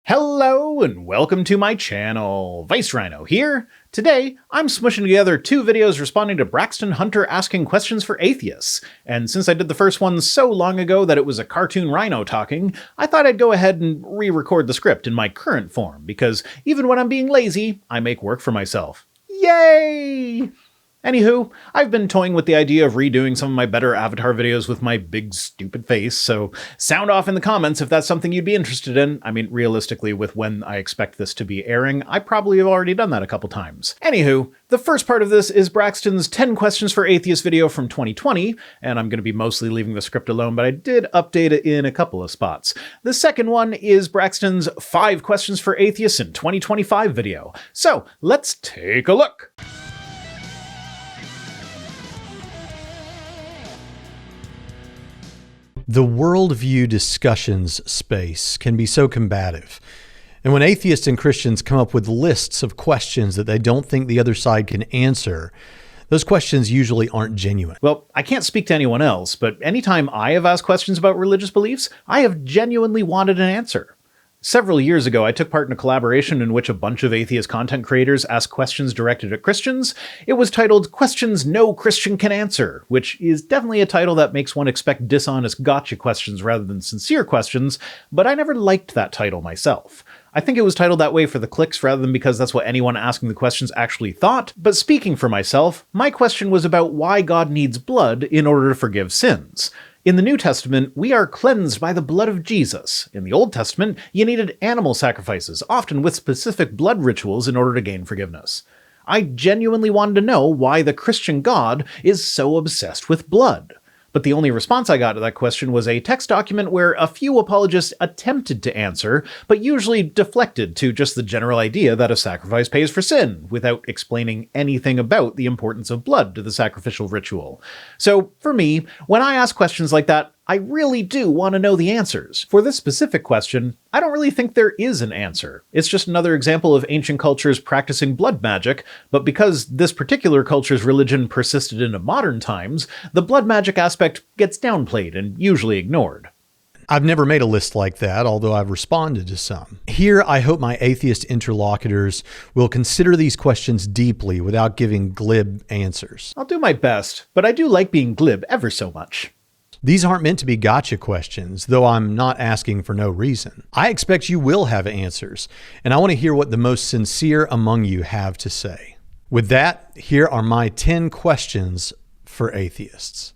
Hello and welcome to my channel. Rhino here. Today, I'm smushing together two videos responding to Braxton Hunter asking questions for atheists. And since I did the first one so long ago that it was a cartoon rhino talking, I thought I'd go ahead and re-record the script in my current form, because even when I'm being lazy, I make work for myself. Yay! Anywho, I've been toying with the idea of redoing some of my better Avatar videos with my big stupid face, so sound off in the comments if that's something you'd be interested in. I mean, realistically, with when I expect this to be airing, I probably have already done that a couple times. Anywho, the first part of this is Braxton's 10 Questions for Atheists video from 2020, and I'm going to be mostly leaving the script alone, but I did update it in a couple of spots. The second one is Braxton's 5 Questions for Atheists in 2025 video. So, let's take a look! The worldview discussions space can be so combative. And when atheists and Christians come up with lists of questions that they don't think the other side can answer, those questions usually aren't genuine. Well, I can't speak to anyone else, but anytime I have asked questions about religious beliefs, I have genuinely wanted an answer. Several years ago, I took part in a collaboration in which a bunch of atheist content creators asked questions directed at Christians. It was titled Questions No Christian Can Answer, which is definitely a title that makes one expect dishonest gotcha questions rather than sincere questions, but I never liked that title myself. I think it was titled that way for the clicks rather than because that's what anyone asking the questions actually thought, but speaking for myself, my question was about why God needs blood in order to forgive sins. In the New Testament, we are cleansed by the blood of Jesus. In the Old Testament, you needed animal sacrifices, often with specific blood rituals in order to gain forgiveness. I genuinely wanted to know why the Christian God is so obsessed with blood. But the only response I got to that question was a text document where a few apologists attempted to answer, but usually deflected to just the general idea that a sacrifice pays for sin, without explaining anything about the importance of blood to the sacrificial ritual. So, for me, when I ask questions like that, I really do want to know the answers. For this specific question, I don't really think there is an answer. It's just another example of ancient cultures practicing blood magic, but because this particular culture's religion persisted into modern times, the blood magic aspect gets downplayed and usually ignored. I've never made a list like that, although I've responded to some. Here, I hope my atheist interlocutors will consider these questions deeply without giving glib answers. I'll do my best, but I do like being glib ever so much. These aren't meant to be gotcha questions, though I'm not asking for no reason. I expect you will have answers, and I want to hear what the most sincere among you have to say. With that, here are my 10 questions for atheists.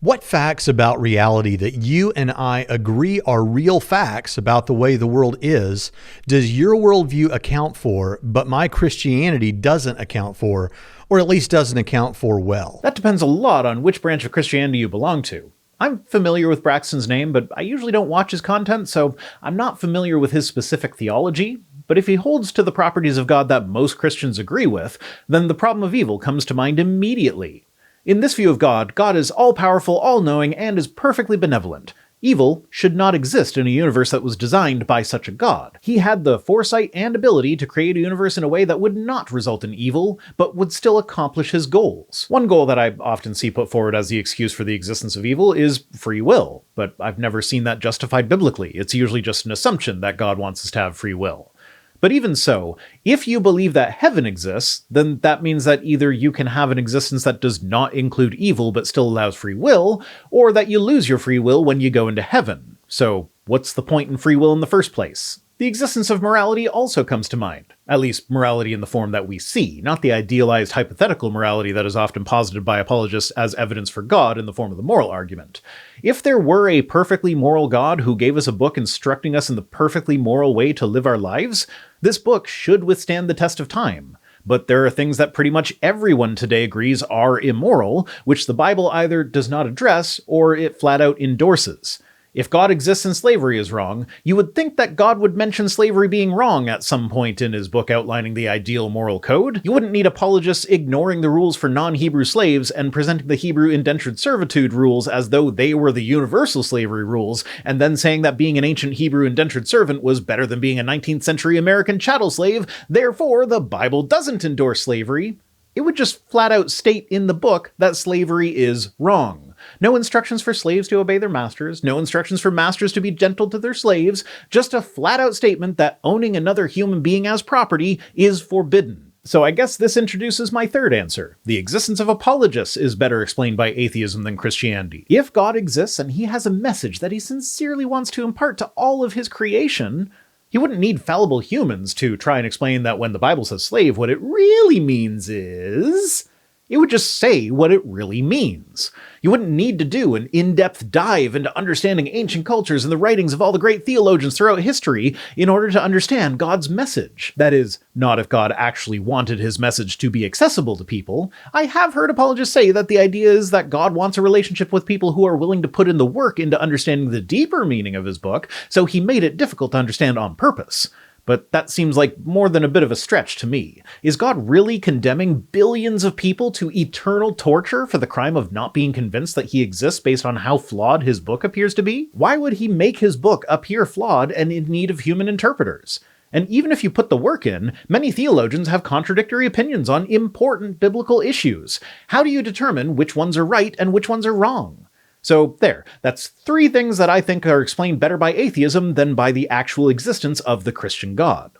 What facts about reality that you and I agree are real facts about the way the world is, does your worldview account for, but my Christianity doesn't account for, or at least doesn't account for well? That depends a lot on which branch of Christianity you belong to. I'm familiar with Braxton's name, but I usually don't watch his content, so I'm not familiar with his specific theology. But if he holds to the properties of God that most Christians agree with, then the problem of evil comes to mind immediately. In this view of God, God is all-powerful, all-knowing, and is perfectly benevolent. Evil should not exist in a universe that was designed by such a God. He had the foresight and ability to create a universe in a way that would not result in evil, but would still accomplish his goals. One goal that I often see put forward as the excuse for the existence of evil is free will, but I've never seen that justified biblically. It's usually just an assumption that God wants us to have free will. But even so, if you believe that heaven exists, then that means that either you can have an existence that does not include evil but still allows free will, or that you lose your free will when you go into heaven. So, what's the point in free will in the first place? The existence of morality also comes to mind. At least morality in the form that we see, not the idealized hypothetical morality that is often posited by apologists as evidence for God in the form of the moral argument. If there were a perfectly moral God who gave us a book instructing us in the perfectly moral way to live our lives, this book should withstand the test of time. But there are things that pretty much everyone today agrees are immoral, which the Bible either does not address or it flat out endorses. If God exists and slavery is wrong, you would think that God would mention slavery being wrong at some point in his book outlining the ideal moral code. You wouldn't need apologists ignoring the rules for non-Hebrew slaves and presenting the Hebrew indentured servitude rules as though they were the universal slavery rules, and then saying that being an ancient Hebrew indentured servant was better than being a 19th century American chattel slave, therefore the Bible doesn't endorse slavery. It would just flat out state in the book that slavery is wrong. No instructions for slaves to obey their masters, no instructions for masters to be gentle to their slaves, just a flat-out statement that owning another human being as property is forbidden. So I guess this introduces my third answer. The existence of apologists is better explained by atheism than Christianity. If God exists and he has a message that he sincerely wants to impart to all of his creation, he wouldn't need fallible humans to try and explain that when the Bible says slave, what it really means is... It would just say what it really means. You wouldn't need to do an in-depth dive into understanding ancient cultures and the writings of all the great theologians throughout history in order to understand God's message. That is, not if God actually wanted his message to be accessible to people. I have heard apologists say that the idea is that God wants a relationship with people who are willing to put in the work into understanding the deeper meaning of his book, so he made it difficult to understand on purpose. But that seems like more than a bit of a stretch to me. Is God really condemning billions of people to eternal torture for the crime of not being convinced that he exists based on how flawed his book appears to be? Why would he make his book appear flawed and in need of human interpreters? And even if you put the work in, many theologians have contradictory opinions on important biblical issues. How do you determine which ones are right and which ones are wrong? So there, that's 3 things that I think are explained better by atheism than by the actual existence of the Christian God.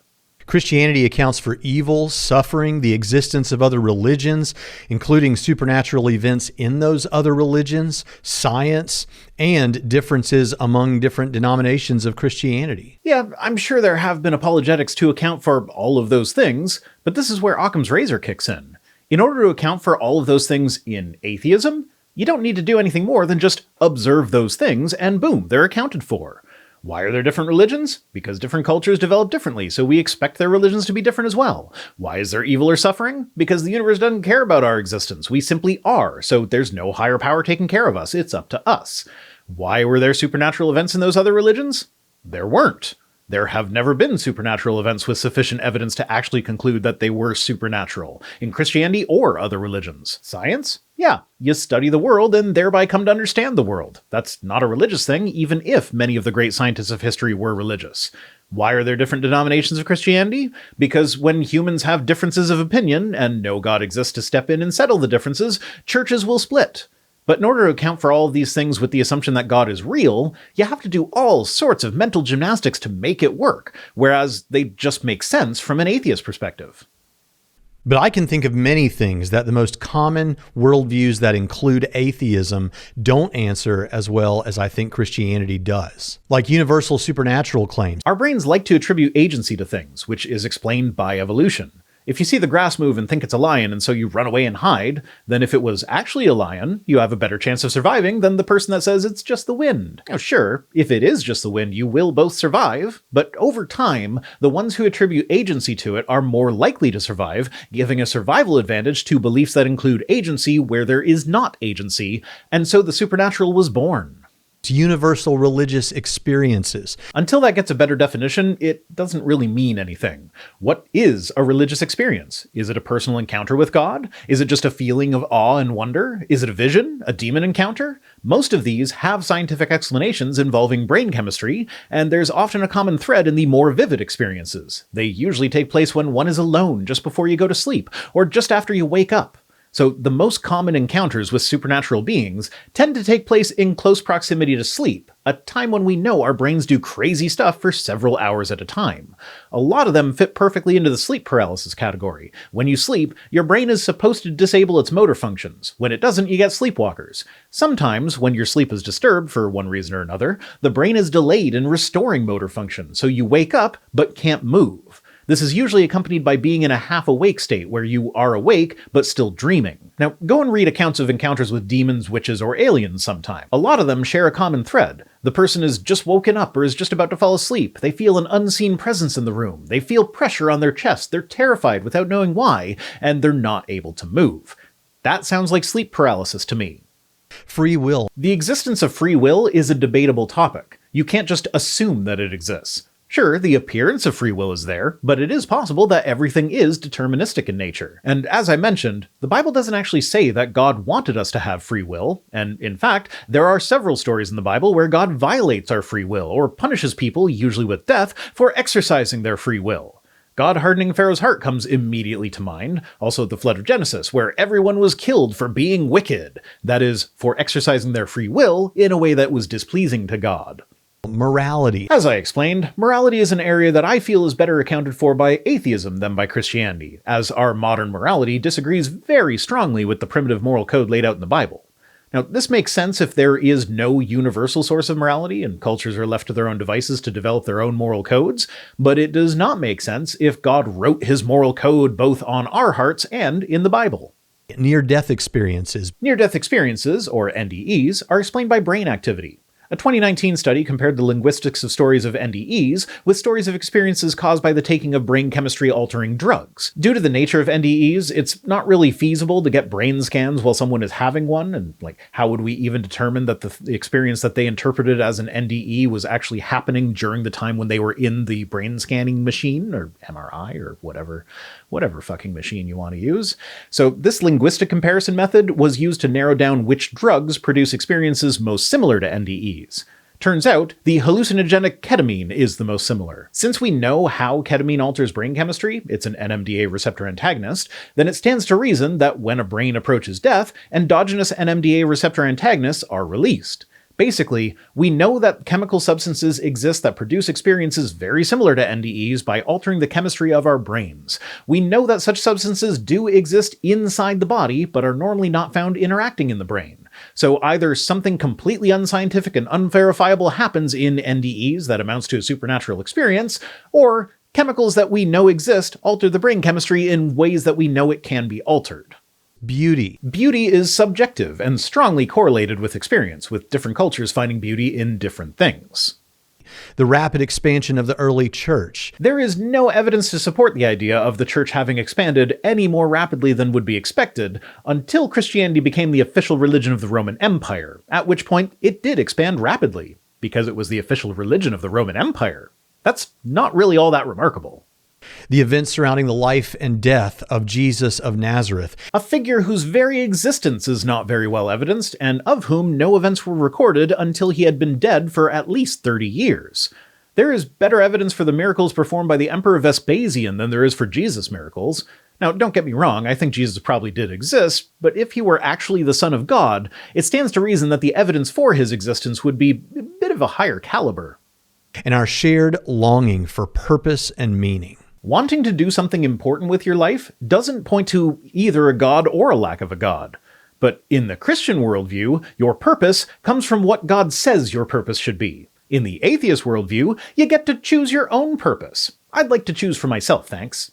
Christianity accounts for evil, suffering, the existence of other religions, including supernatural events in those other religions, science, and differences among different denominations of Christianity. Yeah, I'm sure there have been apologetics to account for all of those things, but this is where Occam's razor kicks in. In order to account for all of those things in atheism, you don't need to do anything more than just observe those things, and boom, they're accounted for. Why are there different religions? Because different cultures develop differently, so we expect their religions to be different as well. Why is there evil or suffering? Because the universe doesn't care about our existence. We simply are, so there's no higher power taking care of us. It's up to us. Why were there supernatural events in those other religions? There weren't. There have never been supernatural events with sufficient evidence to actually conclude that they were supernatural, in Christianity or other religions. Science? Yeah, you study the world and thereby come to understand the world. That's not a religious thing, even if many of the great scientists of history were religious. Why are there different denominations of Christianity? Because when humans have differences of opinion, and no God exists to step in and settle the differences, churches will split. But in order to account for all of these things with the assumption that God is real, you have to do all sorts of mental gymnastics to make it work, whereas they just make sense from an atheist perspective. But I can think of many things that the most common worldviews that include atheism don't answer as well as I think Christianity does. Like universal supernatural claims. Our brains like to attribute agency to things, which is explained by evolution. If you see the grass move and think it's a lion and so you run away and hide, then if it was actually a lion, you have a better chance of surviving than the person that says it's just the wind. Now sure, if it is just the wind, you will both survive, but over time, the ones who attribute agency to it are more likely to survive, giving a survival advantage to beliefs that include agency where there is not agency, and so the supernatural was born. To universal religious experiences. Until that gets a better definition, it doesn't really mean anything. What is a religious experience? Is it a personal encounter with God? Is it just a feeling of awe and wonder? Is it a vision? A demon encounter? Most of these have scientific explanations involving brain chemistry, and there's often a common thread in the more vivid experiences. They usually take place when one is alone just before you go to sleep, or just after you wake up. So the most common encounters with supernatural beings tend to take place in close proximity to sleep, a time when we know our brains do crazy stuff for several hours at a time. A lot of them fit perfectly into the sleep paralysis category. When you sleep, your brain is supposed to disable its motor functions. When it doesn't, you get sleepwalkers. Sometimes, when your sleep is disturbed for one reason or another, the brain is delayed in restoring motor function, so you wake up but can't move. This is usually accompanied by being in a half-awake state where you are awake but still dreaming. Now, go and read accounts of encounters with demons, witches, or aliens sometime. A lot of them share a common thread. The person is just woken up or is just about to fall asleep. They feel an unseen presence in the room. They feel pressure on their chest. They're terrified without knowing why, and they're not able to move. That sounds like sleep paralysis to me. Free will. The existence of free will is a debatable topic. You can't just assume that it exists. Sure, the appearance of free will is there, but it is possible that everything is deterministic in nature. And as I mentioned, the Bible doesn't actually say that God wanted us to have free will, and in fact, there are several stories in the Bible where God violates our free will, or punishes people, usually with death, for exercising their free will. God hardening Pharaoh's heart comes immediately to mind. Also the flood of Genesis, where everyone was killed for being wicked. That is, for exercising their free will in a way that was displeasing to God. Morality. As I explained, morality is an area that I feel is better accounted for by atheism than by Christianity, as our modern morality disagrees very strongly with the primitive moral code laid out in the Bible. Now, this makes sense if there is no universal source of morality and cultures are left to their own devices to develop their own moral codes, but it does not make sense if God wrote his moral code both on our hearts and in the Bible. Near-death experiences. Near-death experiences, or NDEs, are explained by brain activity. A 2019 study compared the linguistics of stories of NDEs with stories of experiences caused by the taking of brain chemistry-altering drugs. Due to the nature of NDEs, it's not really feasible to get brain scans while someone is having one, and how would we even determine that the experience that they interpreted as an NDE was actually happening during the time when they were in the brain scanning machine, or MRI, or whatever fucking machine you want to use. So this linguistic comparison method was used to narrow down which drugs produce experiences most similar to NDEs. Turns out, the hallucinogenic ketamine is the most similar. Since we know how ketamine alters brain chemistry, it's an NMDA receptor antagonist, then it stands to reason that when a brain approaches death, endogenous NMDA receptor antagonists are released. Basically, we know that chemical substances exist that produce experiences very similar to NDEs by altering the chemistry of our brains. We know that such substances do exist inside the body, but are normally not found interacting in the brain. So either something completely unscientific and unverifiable happens in NDEs that amounts to a supernatural experience, or chemicals that we know exist alter the brain chemistry in ways that we know it can be altered. Beauty. Beauty is subjective and strongly correlated with experience, with different cultures finding beauty in different things. The rapid expansion of the early church. There is no evidence to support the idea of the church having expanded any more rapidly than would be expected until Christianity became the official religion of the Roman Empire, at which point it did expand rapidly, because it was the official religion of the Roman Empire. That's not really all that remarkable. The events surrounding the life and death of Jesus of Nazareth. A figure whose very existence is not very well evidenced, and of whom no events were recorded until he had been dead for at least 30 years. There is better evidence for the miracles performed by the Emperor Vespasian than there is for Jesus' miracles. Now, don't get me wrong, I think Jesus probably did exist, but if he were actually the Son of God, it stands to reason that the evidence for his existence would be a bit of a higher caliber. And our shared longing for purpose and meaning. Wanting to do something important with your life doesn't point to either a god or a lack of a god. But in the Christian worldview, your purpose comes from what God says your purpose should be. In the atheist worldview, you get to choose your own purpose. I'd like to choose for myself, thanks.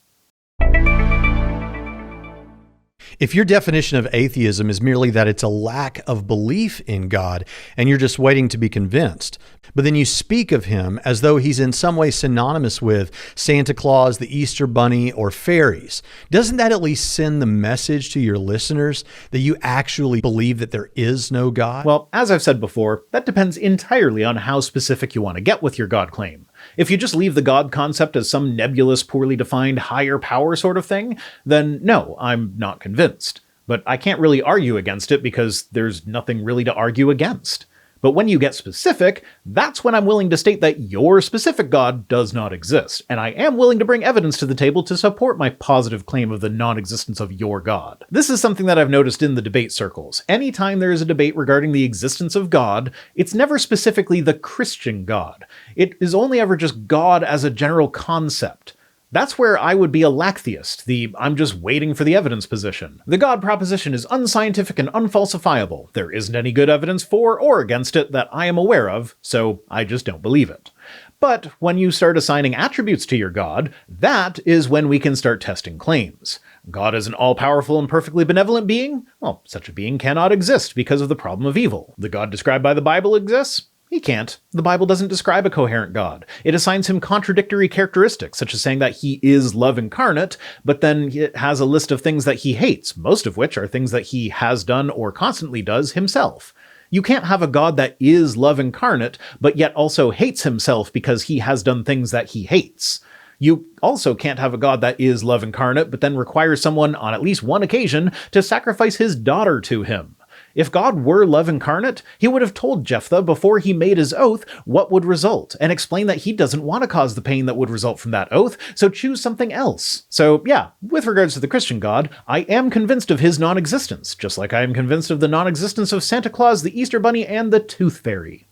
If your definition of atheism is merely that it's a lack of belief in God and you're just waiting to be convinced, but then you speak of him as though he's in some way synonymous with Santa Claus, the Easter Bunny, or fairies, doesn't that at least send the message to your listeners that you actually believe that there is no God? Well, as I've said before, that depends entirely on how specific you want to get with your God claim. If you just leave the God concept as some nebulous, poorly defined higher power sort of thing, then no, I'm not convinced. But I can't really argue against it because there's nothing really to argue against. But when you get specific, that's when I'm willing to state that your specific God does not exist, and I am willing to bring evidence to the table to support my positive claim of the non-existence of your God. This is something that I've noticed in the debate circles. Anytime there is a debate regarding the existence of God, it's never specifically the Christian God. It is only ever just God as a general concept. That's where I would be a lacktheist, the I'm just waiting for the evidence position. The God proposition is unscientific and unfalsifiable. There isn't any good evidence for or against it that I am aware of, so I just don't believe it. But when you start assigning attributes to your God, that is when we can start testing claims. God is an all-powerful and perfectly benevolent being? Well, such a being cannot exist because of the problem of evil. The God described by the Bible exists? He can't. The Bible doesn't describe a coherent God. It assigns him contradictory characteristics, such as saying that he is love incarnate, but then it has a list of things that he hates, most of which are things that he has done or constantly does himself. You can't have a God that is love incarnate, but yet also hates himself because he has done things that he hates. You also can't have a God that is love incarnate, but then requires someone on at least one occasion to sacrifice his daughter to him. If God were love incarnate, he would have told Jephthah before he made his oath what would result, and explained that he doesn't want to cause the pain that would result from that oath, so choose something else. So yeah, with regards to the Christian God, I am convinced of his non-existence, just like I am convinced of the non-existence of Santa Claus, the Easter Bunny, and the Tooth Fairy.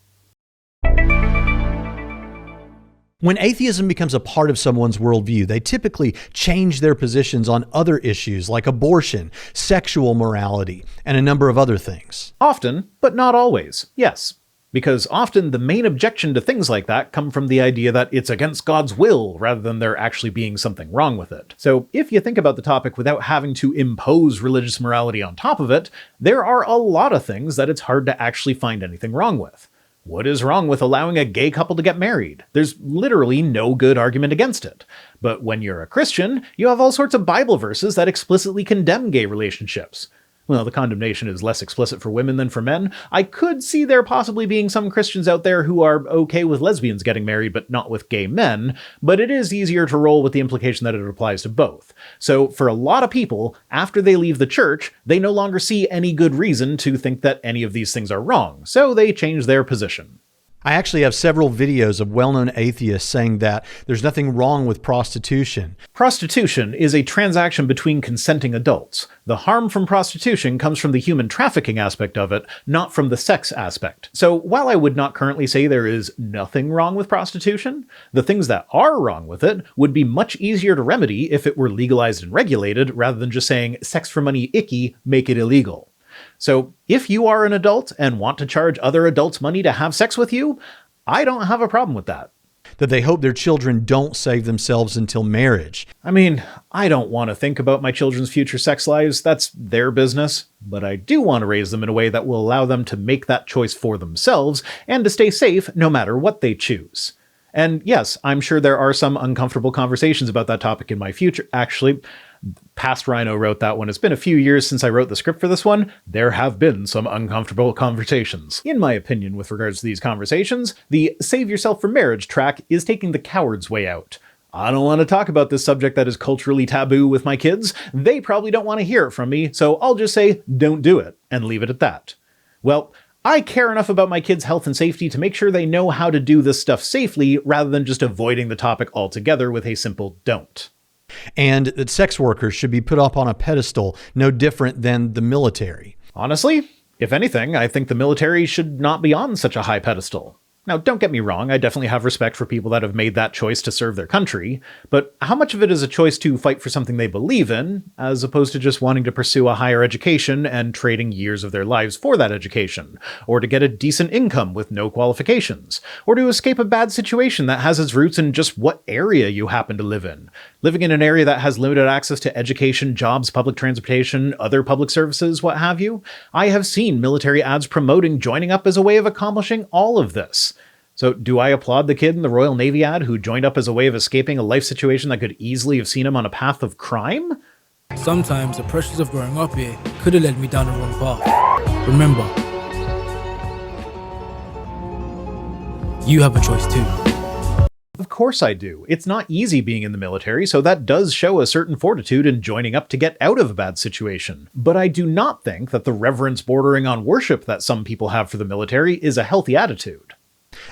When atheism becomes a part of someone's worldview, they typically change their positions on other issues like abortion, sexual morality, and a number of other things. Often, but not always, yes. Because often the main objection to things like that come from the idea that it's against God's will, rather than there actually being something wrong with it. So if you think about the topic without having to impose religious morality on top of it, there are a lot of things that it's hard to actually find anything wrong with. What is wrong with allowing a gay couple to get married? There's literally no good argument against it. But when you're a Christian, you have all sorts of Bible verses that explicitly condemn gay relationships. Well, the condemnation is less explicit for women than for men. I could see there possibly being some Christians out there who are okay with lesbians getting married, but not with gay men, but it is easier to roll with the implication that it applies to both. So for a lot of people, after they leave the church, they no longer see any good reason to think that any of these things are wrong, so they change their position. I actually have several videos of well-known atheists saying that there's nothing wrong with prostitution. Prostitution is a transaction between consenting adults. The harm from prostitution comes from the human trafficking aspect of it, not from the sex aspect. So while I would not currently say there is nothing wrong with prostitution, the things that are wrong with it would be much easier to remedy if it were legalized and regulated, rather than just saying sex for money icky, make it illegal. So if you are an adult and want to charge other adults money to have sex with you, I don't have a problem with that. That they hope their children don't save themselves until marriage. I mean, I don't want to think about my children's future sex lives. That's their business. But I do want to raise them in a way that will allow them to make that choice for themselves and to stay safe no matter what they choose. And yes, I'm sure there are some uncomfortable conversations about that topic in my future. Actually, past Rhino wrote that one. It's been a few years since I wrote the script for this one. There have been some uncomfortable conversations. In my opinion, with regards to these conversations, the save yourself for marriage track is taking the coward's way out. I don't want to talk about this subject that is culturally taboo with my kids. They probably don't want to hear it from me, so I'll just say, don't do it, and leave it at that. Well, I care enough about my kids' health and safety to make sure they know how to do this stuff safely, rather than just avoiding the topic altogether with a simple don't. And that sex workers should be put up on a pedestal no different than the military. Honestly, if anything, I think the military should not be on such a high pedestal. Now, don't get me wrong, I definitely have respect for people that have made that choice to serve their country, but how much of it is a choice to fight for something they believe in, as opposed to just wanting to pursue a higher education and trading years of their lives for that education, or to get a decent income with no qualifications, or to escape a bad situation that has its roots in just what area you happen to live in? Living in an area that has limited access to education, jobs, public transportation, other public services, what have you? I have seen military ads promoting joining up as a way of accomplishing all of this. So do I applaud the kid in the Royal Navy ad who joined up as a way of escaping a life situation that could easily have seen him on a path of crime? Sometimes the pressures of growing up here could have led me down the wrong path. Remember, you have a choice too. Of course I do. It's not easy being in the military, so that does show a certain fortitude in joining up to get out of a bad situation. But I do not think that the reverence bordering on worship that some people have for the military is a healthy attitude.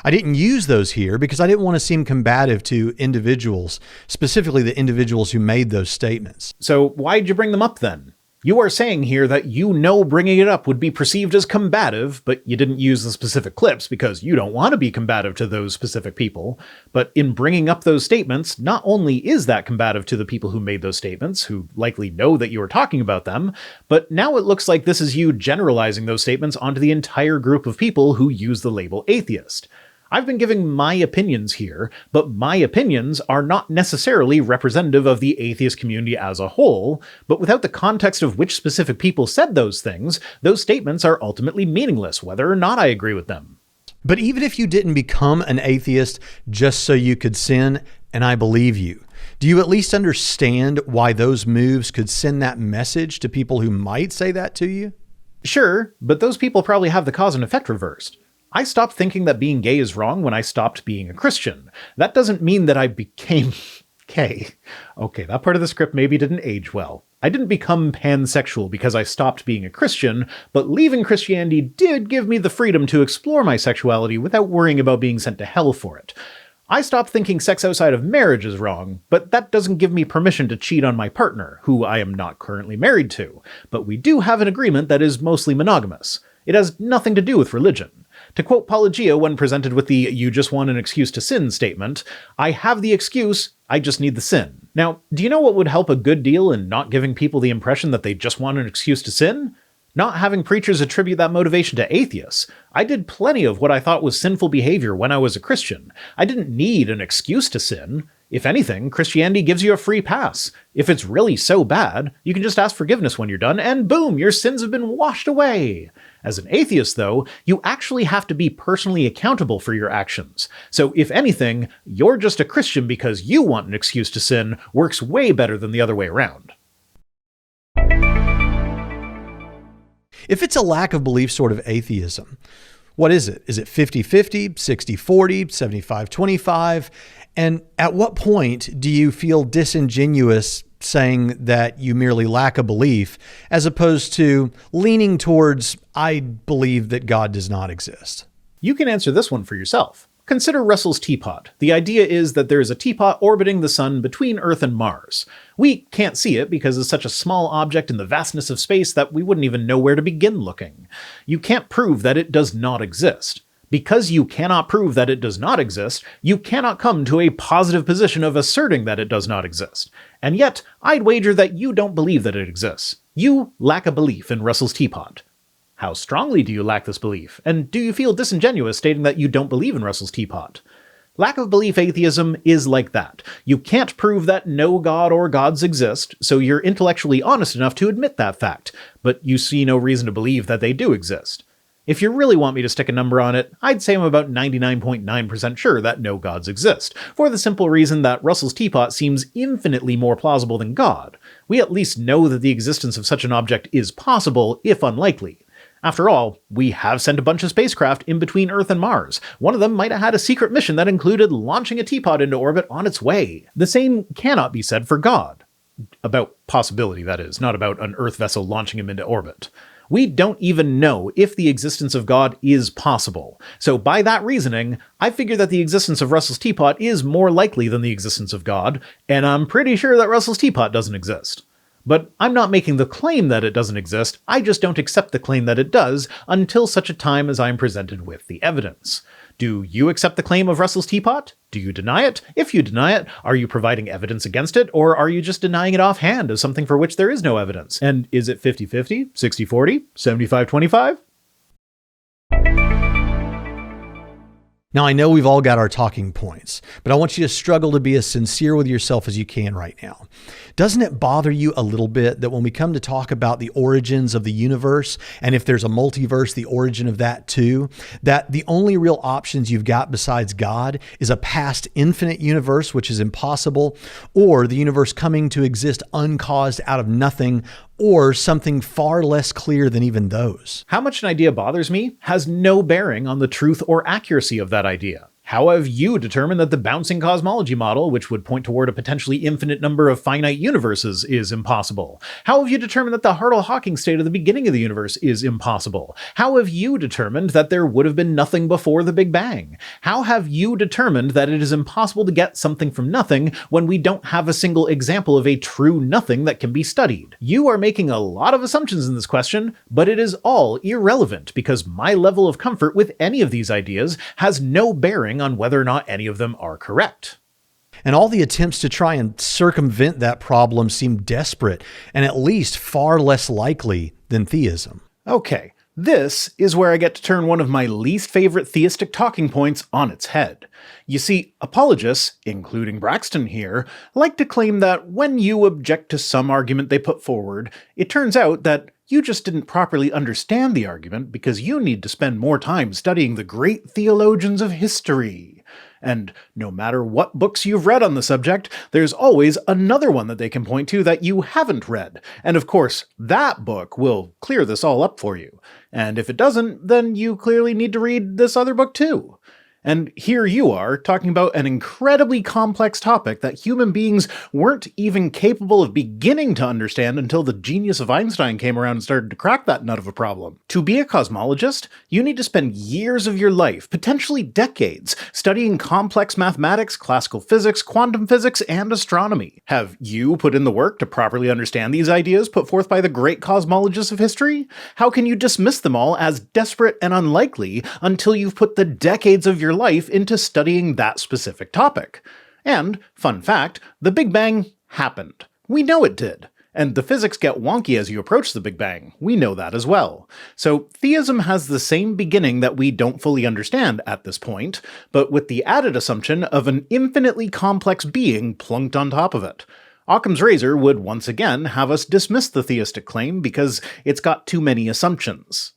I didn't use those here because I didn't want to seem combative to individuals, specifically the individuals who made those statements. So why'd you bring them up then? You are saying here that you know bringing it up would be perceived as combative, but you didn't use the specific clips because you don't want to be combative to those specific people. But in bringing up those statements, not only is that combative to the people who made those statements, who likely know that you are talking about them, but now it looks like this is you generalizing those statements onto the entire group of people who use the label atheist. I've been giving my opinions here, but my opinions are not necessarily representative of the atheist community as a whole, but without the context of which specific people said those things, those statements are ultimately meaningless, whether or not I agree with them. But even if you didn't become an atheist just so you could sin, and I believe you, do you at least understand why those moves could send that message to people who might say that to you? Sure, but those people probably have the cause and effect reversed. I stopped thinking that being gay is wrong when I stopped being a Christian. That doesn't mean that I became Okay, that part of the script maybe didn't age well. I didn't become pansexual because I stopped being a Christian, but leaving Christianity did give me the freedom to explore my sexuality without worrying about being sent to hell for it. I stopped thinking sex outside of marriage is wrong, but that doesn't give me permission to cheat on my partner, who I am not currently married to, but we do have an agreement that is mostly monogamous. It has nothing to do with religion. To quote Pelagia when presented with the "you just want an excuse to sin" statement, I have the excuse, I just need the sin. Now, do you know what would help a good deal in not giving people the impression that they just want an excuse to sin? Not having preachers attribute that motivation to atheists. I did plenty of what I thought was sinful behavior when I was a Christian. I didn't need an excuse to sin. If anything, Christianity gives you a free pass. If it's really so bad, you can just ask forgiveness when you're done, and boom, your sins have been washed away. As an atheist, though, you actually have to be personally accountable for your actions. So if anything, you're just a Christian because you want an excuse to sin works way better than the other way around. If it's a lack of belief sort of atheism, what is it? Is it 50-50, 60-40, 75-25? And at what point do you feel disingenuous saying that you merely lack a belief, as opposed to leaning towards, I believe that God does not exist? You can answer this one for yourself. Consider Russell's teapot. The idea is that there is a teapot orbiting the sun between Earth and Mars. We can't see it because it's such a small object in the vastness of space that we wouldn't even know where to begin looking. You can't prove that it does not exist. Because you cannot prove that it does not exist, you cannot come to a positive position of asserting that it does not exist. And yet, I'd wager that you don't believe that it exists. You lack a belief in Russell's teapot. How strongly do you lack this belief? And do you feel disingenuous stating that you don't believe in Russell's teapot? Lack of belief atheism is like that. You can't prove that no God or gods exist, so you're intellectually honest enough to admit that fact, but you see no reason to believe that they do exist. If you really want me to stick a number on it, I'd say I'm about 99.9% sure that no gods exist, for the simple reason that Russell's teapot seems infinitely more plausible than God. We at least know that the existence of such an object is possible, if unlikely. After all, we have sent a bunch of spacecraft in between Earth and Mars. One of them might have had a secret mission that included launching a teapot into orbit on its way. The same cannot be said for God. About possibility, that is, not about an Earth vessel launching him into orbit. We don't even know if the existence of God is possible. So by that reasoning, I figure that the existence of Russell's teapot is more likely than the existence of God, and I'm pretty sure that Russell's teapot doesn't exist. But I'm not making the claim that it doesn't exist, I just don't accept the claim that it does until such a time as I'm presented with the evidence. Do you accept the claim of Russell's teapot? Do you deny it? If you deny it, are you providing evidence against it, or are you just denying it offhand as something for which there is no evidence? And is it 50-50, 60-40, 75-25? Now, I know we've all got our talking points, but I want you to struggle to be as sincere with yourself as you can right now. Doesn't it bother you a little bit that when we come to talk about the origins of the universe, and if there's a multiverse, the origin of that too, that the only real options you've got besides God is a past infinite universe, which is impossible, or the universe coming to exist uncaused out of nothing, or something far less clear than even those? How much an idea bothers me has no bearing on the truth or accuracy of that idea. How have you determined that the bouncing cosmology model, which would point toward a potentially infinite number of finite universes, is impossible? How have you determined that the Hartle-Hawking state of the beginning of the universe is impossible? How have you determined that there would have been nothing before the Big Bang? How have you determined that it is impossible to get something from nothing when we don't have a single example of a true nothing that can be studied? You are making a lot of assumptions in this question, but it is all irrelevant because my level of comfort with any of these ideas has no bearing on whether or not any of them are correct. And all the attempts to try and circumvent that problem seem desperate and at least far less likely than theism. Okay, this is where I get to turn one of my least favorite theistic talking points on its head. You see, apologists, including Braxton here, like to claim that when you object to some argument they put forward, it turns out that you just didn't properly understand the argument because you need to spend more time studying the great theologians of history. And no matter what books you've read on the subject, there's always another one that they can point to that you haven't read. And of course, that book will clear this all up for you. And if it doesn't, then you clearly need to read this other book too. And here you are, talking about an incredibly complex topic that human beings weren't even capable of beginning to understand until the genius of Einstein came around and started to crack that nut of a problem. To be a cosmologist, you need to spend years of your life, potentially decades, studying complex mathematics, classical physics, quantum physics, and astronomy. Have you put in the work to properly understand these ideas put forth by the great cosmologists of history? How can you dismiss them all as desperate and unlikely until you've put the decades of your life into studying that specific topic? And, fun fact, the Big Bang happened. We know it did. And the physics get wonky as you approach the Big Bang. We know that as well. So theism has the same beginning that we don't fully understand at this point, but with the added assumption of an infinitely complex being plunked on top of it. Occam's razor would once again have us dismiss the theistic claim because it's got too many assumptions.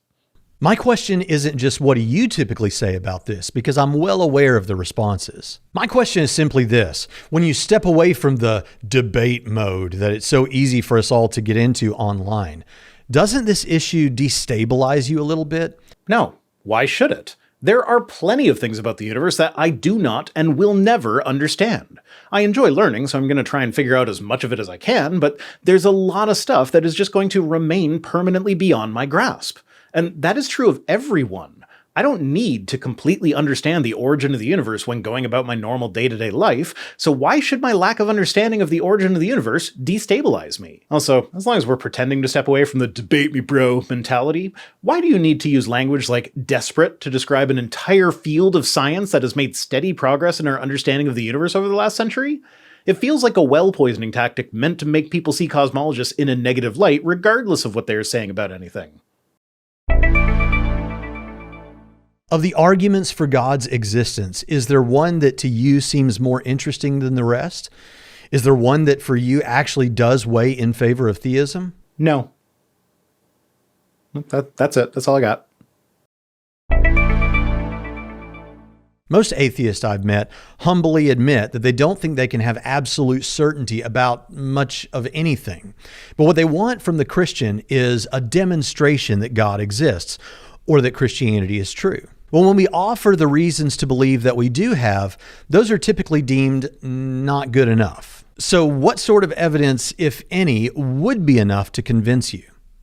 My question isn't just what do you typically say about this, because I'm well aware of the responses. My question is simply this: when you step away from the debate mode that it's so easy for us all to get into online, doesn't this issue destabilize you a little bit? No. Why should it? There are plenty of things about the universe that I do not and will never understand. I enjoy learning, so I'm going to try and figure out as much of it as I can, but there's a lot of stuff that is just going to remain permanently beyond my grasp. And that is true of everyone. I don't need to completely understand the origin of the universe when going about my normal day-to-day life, so why should my lack of understanding of the origin of the universe destabilize me? Also, as long as we're pretending to step away from the debate me bro mentality, why do you need to use language like desperate to describe an entire field of science that has made steady progress in our understanding of the universe over the last century? It feels like a well-poisoning tactic meant to make people see cosmologists in a negative light regardless of what they are saying about anything. Of the arguments for God's existence, is there one that to you seems more interesting than the rest? Is there one that for you actually does weigh in favor of theism? No. That's it. That's all I got. Most atheists I've met humbly admit that they don't think they can have absolute certainty about much of anything. But what they want from the Christian is a demonstration that God exists or that Christianity is true. Well, when we offer the reasons to believe that we do have, those are typically deemed not good enough. So what sort of evidence, if any, would be enough to convince you?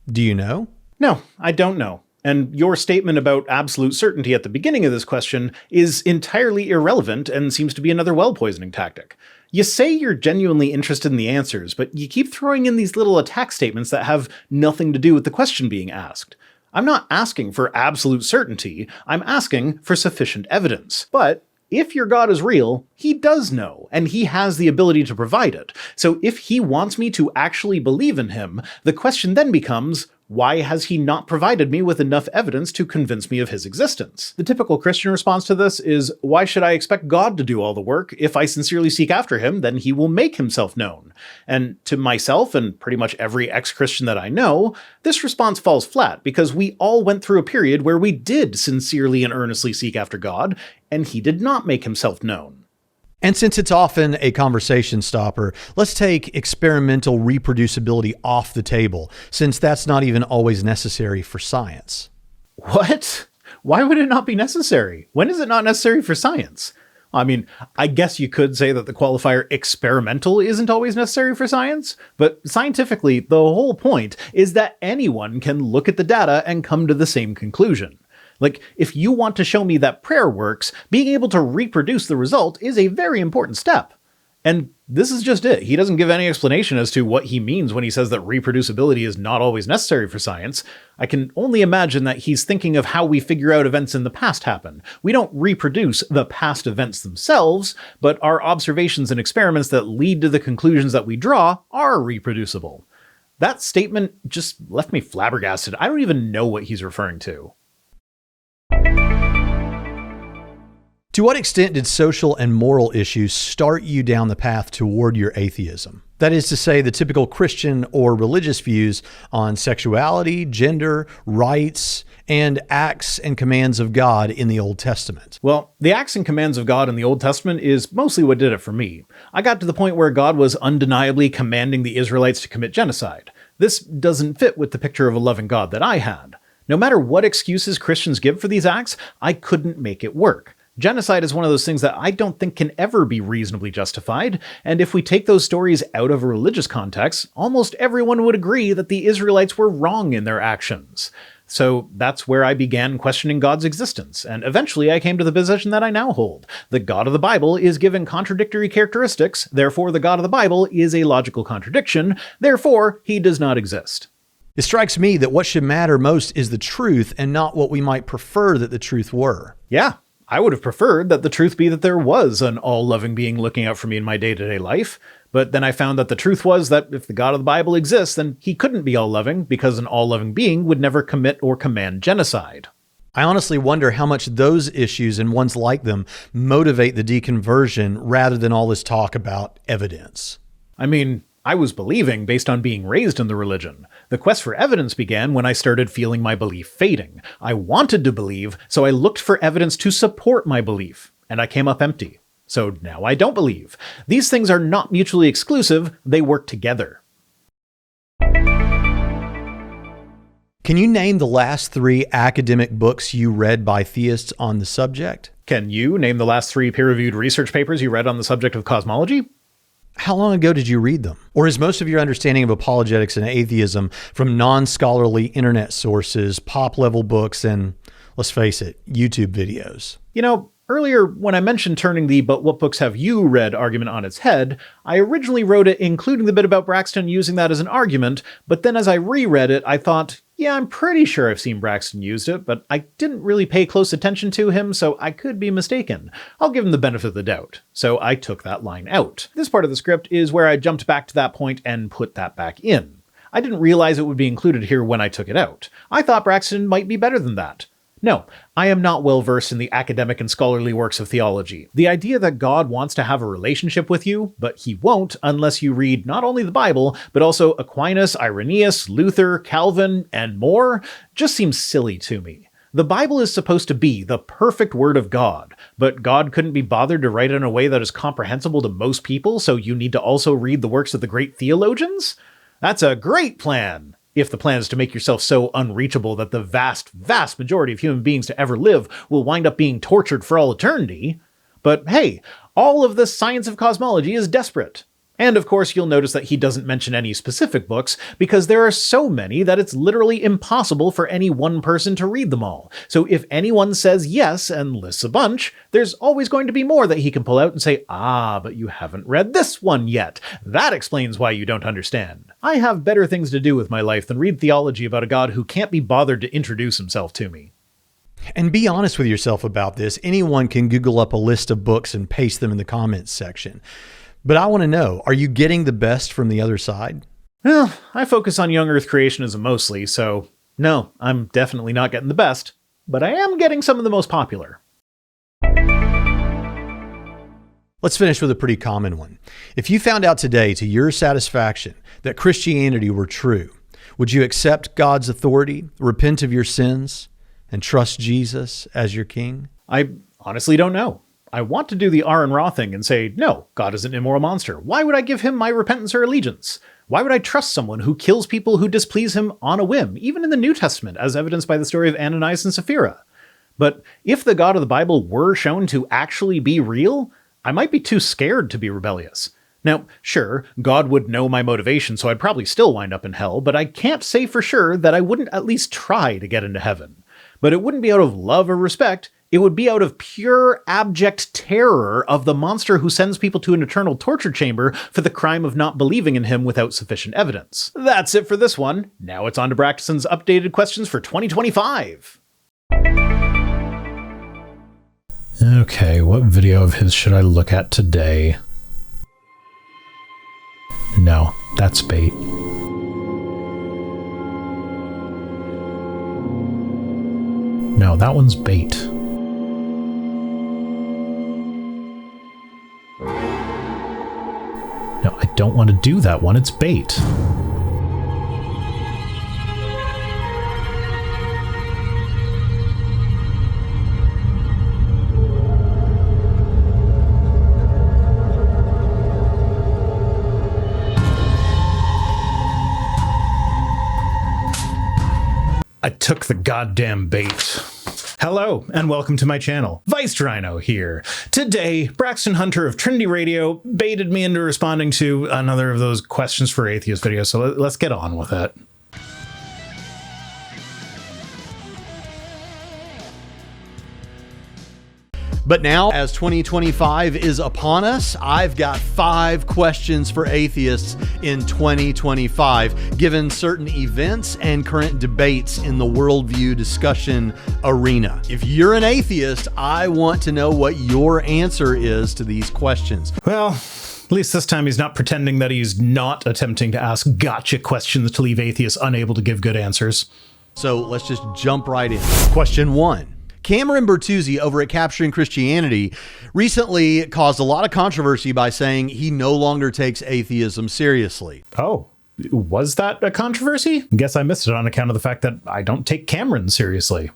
Do you know? No, I don't know. And your statement about absolute certainty at the beginning of this question is entirely irrelevant and seems to be another well-poisoning tactic. You say you're genuinely interested in the answers, but you keep throwing in these little attack statements that have nothing to do with the question being asked. I'm not asking for absolute certainty, I'm asking for sufficient evidence. But if your God is real, he does know, and he has the ability to provide it. So if he wants me to actually believe in him, the question then becomes, why has he not provided me with enough evidence to convince me of his existence? The typical Christian response to this is, why should I expect God to do all the work? If I sincerely seek after him, then he will make himself known. And to myself and pretty much every ex-Christian that I know, this response falls flat because we all went through a period where we did sincerely and earnestly seek after God, and he did not make himself known. And since it's often a conversation stopper, let's take experimental reproducibility off the table, since that's not even always necessary for science. What? Why would it not be necessary? When is it not necessary for science? I mean, I guess you could say that the qualifier experimental isn't always necessary for science, but scientifically, the whole point is that anyone can look at the data and come to the same conclusion. Like, if you want to show me that prayer works, being able to reproduce the result is a very important step. And this is just it. He doesn't give any explanation as to what he means when he says that reproducibility is not always necessary for science. I can only imagine that he's thinking of how we figure out events in the past happen. We don't reproduce the past events themselves, but our observations and experiments that lead to the conclusions that we draw are reproducible. That statement just left me flabbergasted. I don't even know what he's referring to. To what extent did social and moral issues start you down the path toward your atheism? That is to say, the typical Christian or religious views on sexuality, gender, rights, and acts and commands of God in the Old Testament. Well, the acts and commands of God in the Old Testament is mostly what did it for me. I got to the point where God was undeniably commanding the Israelites to commit genocide. This doesn't fit with the picture of a loving God that I had. No matter what excuses Christians give for these acts, I couldn't make it work. Genocide is one of those things that I don't think can ever be reasonably justified, and if we take those stories out of a religious context, almost everyone would agree that the Israelites were wrong in their actions. So that's where I began questioning God's existence, and eventually I came to the position that I now hold. The God of the Bible is given contradictory characteristics, therefore the God of the Bible is a logical contradiction, therefore he does not exist. It strikes me that what should matter most is the truth and not what we might prefer that the truth were. Yeah. I would have preferred that the truth be that there was an all-loving being looking out for me in my day-to-day life, but then I found that the truth was that if the God of the Bible exists, then he couldn't be all-loving because an all-loving being would never commit or command genocide. I honestly wonder how much those issues and ones like them motivate the deconversion rather than all this talk about evidence. I mean, I was believing based on being raised in the religion. The quest for evidence began when I started feeling my belief fading. I wanted to believe, so I looked for evidence to support my belief, and I came up empty. So now I don't believe. These things are not mutually exclusive, they work together. Can you name the last 3 academic books you read by theists on the subject? Can you name the last 3 peer-reviewed research papers you read on the subject of cosmology? How long ago did you read them? Or is most of your understanding of apologetics and atheism from non-scholarly internet sources, pop-level books, and, let's face it, YouTube videos? You know, earlier when I mentioned turning the "but what books have you read" argument on its head, I originally wrote it including the bit about Braxton using that as an argument, but then as I reread it, I thought, yeah, I'm pretty sure I've seen Braxton used it, but I didn't really pay close attention to him, so I could be mistaken. I'll give him the benefit of the doubt. So I took that line out. This part of the script is where I jumped back to that point and put that back in. I didn't realize it would be included here when I took it out. I thought Braxton might be better than that. No, I am not well versed in the academic and scholarly works of theology. The idea that God wants to have a relationship with you, but he won't unless you read not only the Bible, but also Aquinas, Irenaeus, Luther, Calvin, and more, just seems silly to me. The Bible is supposed to be the perfect word of God, but God couldn't be bothered to write it in a way that is comprehensible to most people, so you need to also read the works of the great theologians? That's a great plan! If the plan is to make yourself so unreachable that the vast, vast majority of human beings to ever live will wind up being tortured for all eternity. But hey, all of the science of cosmology is desperate. And of course, you'll notice that he doesn't mention any specific books, because there are so many that it's literally impossible for any one person to read them all. So if anyone says yes and lists a bunch, there's always going to be more that he can pull out and say, ah, but you haven't read this one yet. That explains why you don't understand. I have better things to do with my life than read theology about a God who can't be bothered to introduce himself to me. And be honest with yourself about this. Anyone can Google up a list of books and paste them in the comments section. But I want to know, are you getting the best from the other side? Well, I focus on young Earth creationism mostly, so no, I'm definitely not getting the best, but I am getting some of the most popular. Let's finish with a pretty common one. If you found out today to your satisfaction that Christianity were true, would you accept God's authority, repent of your sins, and trust Jesus as your king? I honestly don't know. I want to do the Aaron Ra thing and say, no, God is an immoral monster. Why would I give him my repentance or allegiance? Why would I trust someone who kills people who displease him on a whim, even in the New Testament, as evidenced by the story of Ananias and Sapphira? But if the God of the Bible were shown to actually be real, I might be too scared to be rebellious. Now, sure, God would know my motivation, so I'd probably still wind up in hell, but I can't say for sure that I wouldn't at least try to get into heaven. But it wouldn't be out of love or respect. It would be out of pure, abject terror of the monster who sends people to an eternal torture chamber for the crime of not believing in him without sufficient evidence. That's it for this one. Now it's on to Braxton's updated questions for 2025. Okay, what video of his should I look at today? No, that's bait. No, that one's bait. No, I don't want to do that one. It's bait. I took the goddamn bait. Hello, and welcome to my channel. Rhino here. Today, Braxton Hunter of Trinity Radio baited me into responding to another of those questions for atheist videos, so let's get on with it. But now, as 2025 is upon us, I've got 5 questions for atheists in 2025, given certain events and current debates in the worldview discussion arena. If you're an atheist, I want to know what your answer is to these questions. Well, at least this time he's not pretending that he's not attempting to ask gotcha questions to leave atheists unable to give good answers. So let's just jump right in. Question 1. Cameron Bertuzzi over at Capturing Christianity recently caused a lot of controversy by saying he no longer takes atheism seriously. Oh, was that a controversy? Guess I missed it on account of the fact that I don't take Cameron seriously.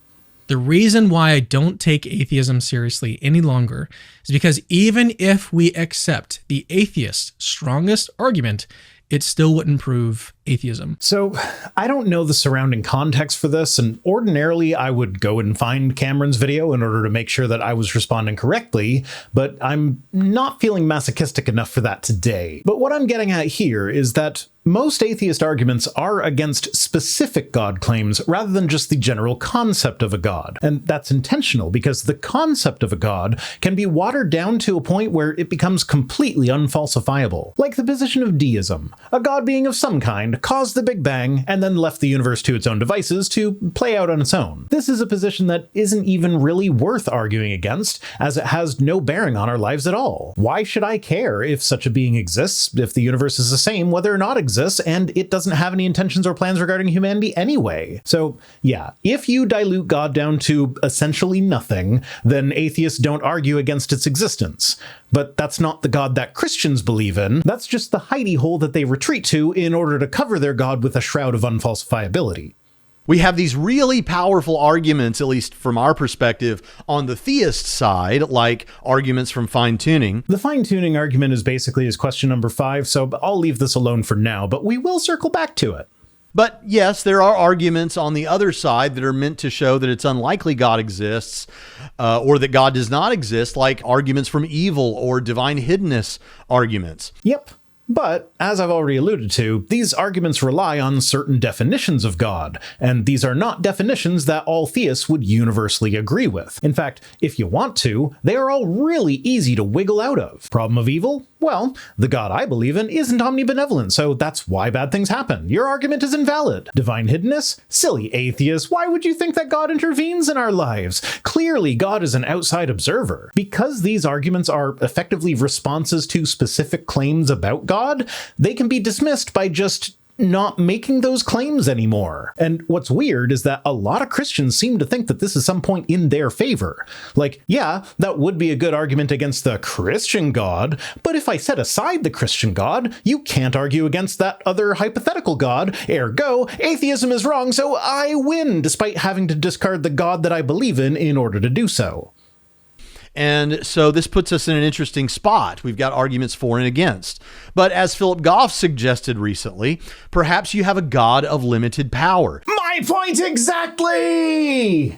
The reason why I don't take atheism seriously any longer is because even if we accept the atheist's strongest argument, it still wouldn't prove atheism. So I don't know the surrounding context for this, and ordinarily I would go and find Cameron's video in order to make sure that I was responding correctly, but I'm not feeling masochistic enough for that today. But what I'm getting at here is that most atheist arguments are against specific God claims rather than just the general concept of a God. And that's intentional because the concept of a God can be watered down to a point where it becomes completely unfalsifiable. Like the position of deism, a God being of some kind caused the Big Bang and then left the universe to its own devices to play out on its own. This is a position that isn't even really worth arguing against, as it has no bearing on our lives at all. Why should I care if such a being exists, if the universe is the same whether or not exists, and it doesn't have any intentions or plans regarding humanity anyway? So yeah, if you dilute God down to essentially nothing, then atheists don't argue against its existence. But that's not the God that Christians believe in. That's just the hidey hole that they retreat to in order to cover their God with a shroud of unfalsifiability. We have these really powerful arguments, at least from our perspective, on the theist side, like arguments from fine-tuning. The fine-tuning argument is basically his question number 5, so I'll leave this alone for now, but we will circle back to it. But yes, there are arguments on the other side that are meant to show that it's unlikely God exists, or that God does not exist, like arguments from evil or divine hiddenness arguments. Yep. But, as I've already alluded to, these arguments rely on certain definitions of God, and these are not definitions that all theists would universally agree with. In fact, if you want to, they are all really easy to wiggle out of. Problem of evil? Well, the God I believe in isn't omnibenevolent, so that's why bad things happen. Your argument is invalid. Divine hiddenness? Silly atheist, why would you think that God intervenes in our lives? Clearly, God is an outside observer. Because these arguments are effectively responses to specific claims about God, they can be dismissed by just not making those claims anymore. And what's weird is that a lot of Christians seem to think that this is some point in their favor. Like, yeah, that would be a good argument against the Christian God, but if I set aside the Christian God, you can't argue against that other hypothetical God, ergo, atheism is wrong, so I win, despite having to discard the God that I believe in order to do so. And so this puts us in an interesting spot. We've got arguments for and against. But as Philip Goff suggested recently, perhaps you have a God of limited power. My point exactly!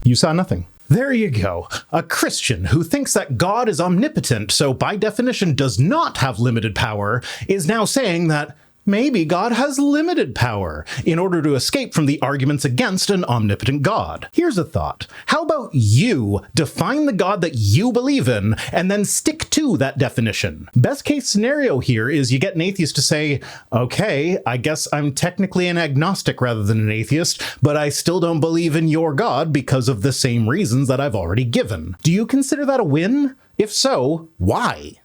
You saw nothing. There you go. A Christian who thinks that God is omnipotent, so by definition does not have limited power, is now saying that maybe God has limited power in order to escape from the arguments against an omnipotent God. Here's a thought. How about you define the God that you believe in and then stick to that definition? Best case scenario here is you get an atheist to say, okay, I guess I'm technically an agnostic rather than an atheist, but I still don't believe in your God because of the same reasons that I've already given. Do you consider that a win? If so, why?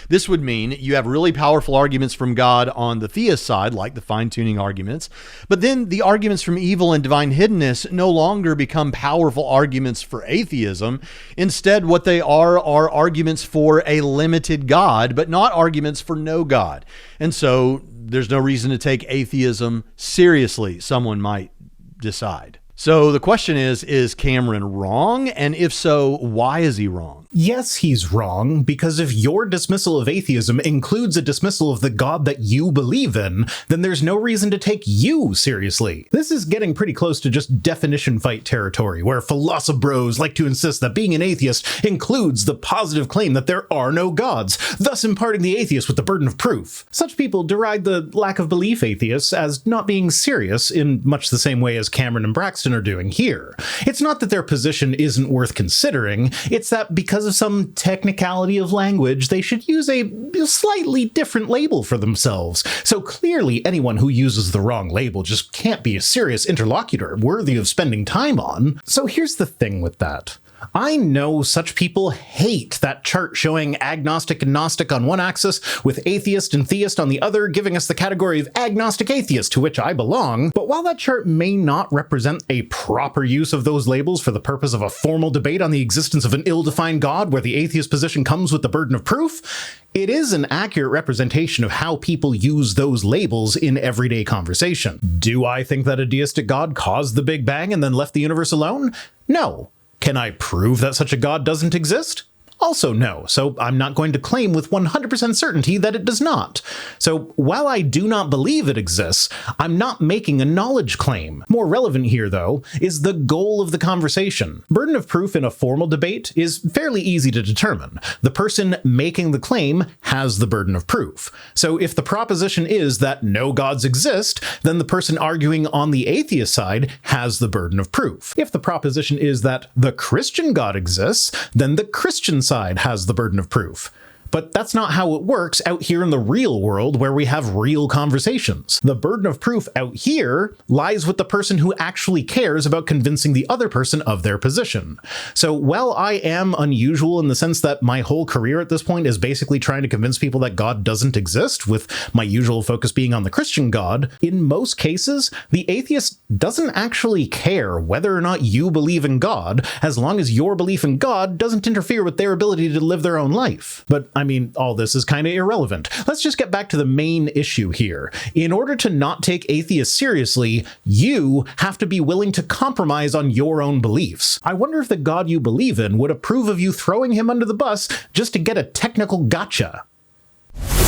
This would mean you have really powerful arguments from God on the theist side, like the fine-tuning arguments, but then the arguments from evil and divine hiddenness no longer become powerful arguments for atheism. Instead, what they are arguments for a limited God, but not arguments for no God. And so there's no reason to take atheism seriously, someone might decide. So the question is Cameron wrong? And if so, why is he wrong? Yes, he's wrong, because if your dismissal of atheism includes a dismissal of the God that you believe in, then there's no reason to take you seriously. This is getting pretty close to just definition fight territory, where philosophers like to insist that being an atheist includes the positive claim that there are no gods, thus imparting the atheist with the burden of proof. Such people deride the lack of belief atheists as not being serious in much the same way as Cameron and Braxton are doing here. It's not that their position isn't worth considering, it's that because of some technicality of language, they should use a slightly different label for themselves. So clearly anyone who uses the wrong label just can't be a serious interlocutor worthy of spending time on. So here's the thing with that. I know such people hate that chart showing agnostic and gnostic on one axis with atheist and theist on the other, giving us the category of agnostic atheist, to which I belong. But while that chart may not represent a proper use of those labels for the purpose of a formal debate on the existence of an ill-defined God where the atheist position comes with the burden of proof, it is an accurate representation of how people use those labels in everyday conversation. Do I think that a deistic God caused the Big Bang and then left the universe alone? No. Can I prove that such a God doesn't exist? Also no, so I'm not going to claim with 100% certainty that it does not. So while I do not believe it exists, I'm not making a knowledge claim. More relevant here, though, is the goal of the conversation. Burden of proof in a formal debate is fairly easy to determine. The person making the claim has the burden of proof. So if the proposition is that no gods exist, then the person arguing on the atheist side has the burden of proof. If the proposition is that the Christian God exists, then the Christian side has the burden of proof. But that's not how it works out here in the real world where we have real conversations. The burden of proof out here lies with the person who actually cares about convincing the other person of their position. So while I am unusual in the sense that my whole career at this point is basically trying to convince people that God doesn't exist, with my usual focus being on the Christian God, in most cases, the atheist doesn't actually care whether or not you believe in God, as long as your belief in God doesn't interfere with their ability to live their own life. But I mean, all this is kind of irrelevant. Let's just get back to the main issue here. In order to not take atheists seriously, you have to be willing to compromise on your own beliefs. I wonder if the God you believe in would approve of you throwing him under the bus just to get a technical gotcha.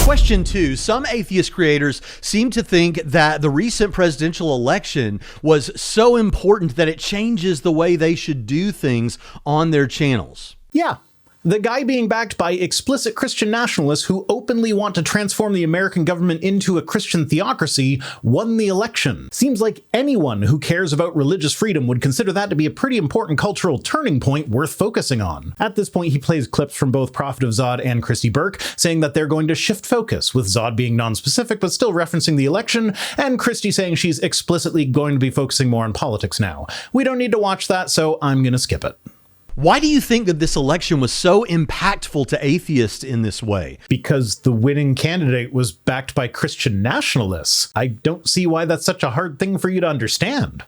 Question 2. Some atheist creators seem to think that the recent presidential election was so important that it changes the way they should do things on their channels. Yeah. The guy being backed by explicit Christian nationalists who openly want to transform the American government into a Christian theocracy won the election. Seems like anyone who cares about religious freedom would consider that to be a pretty important cultural turning point worth focusing on. At this point, he plays clips from both Prophet of Zod and Christy Burke, saying that they're going to shift focus, with Zod being non-specific but still referencing the election, and Christy saying she's explicitly going to be focusing more on politics now. We don't need to watch that, so I'm gonna skip it. Why do you think that this election was so impactful to atheists in this way? Because the winning candidate was backed by Christian nationalists. I don't see why that's such a hard thing for you to understand.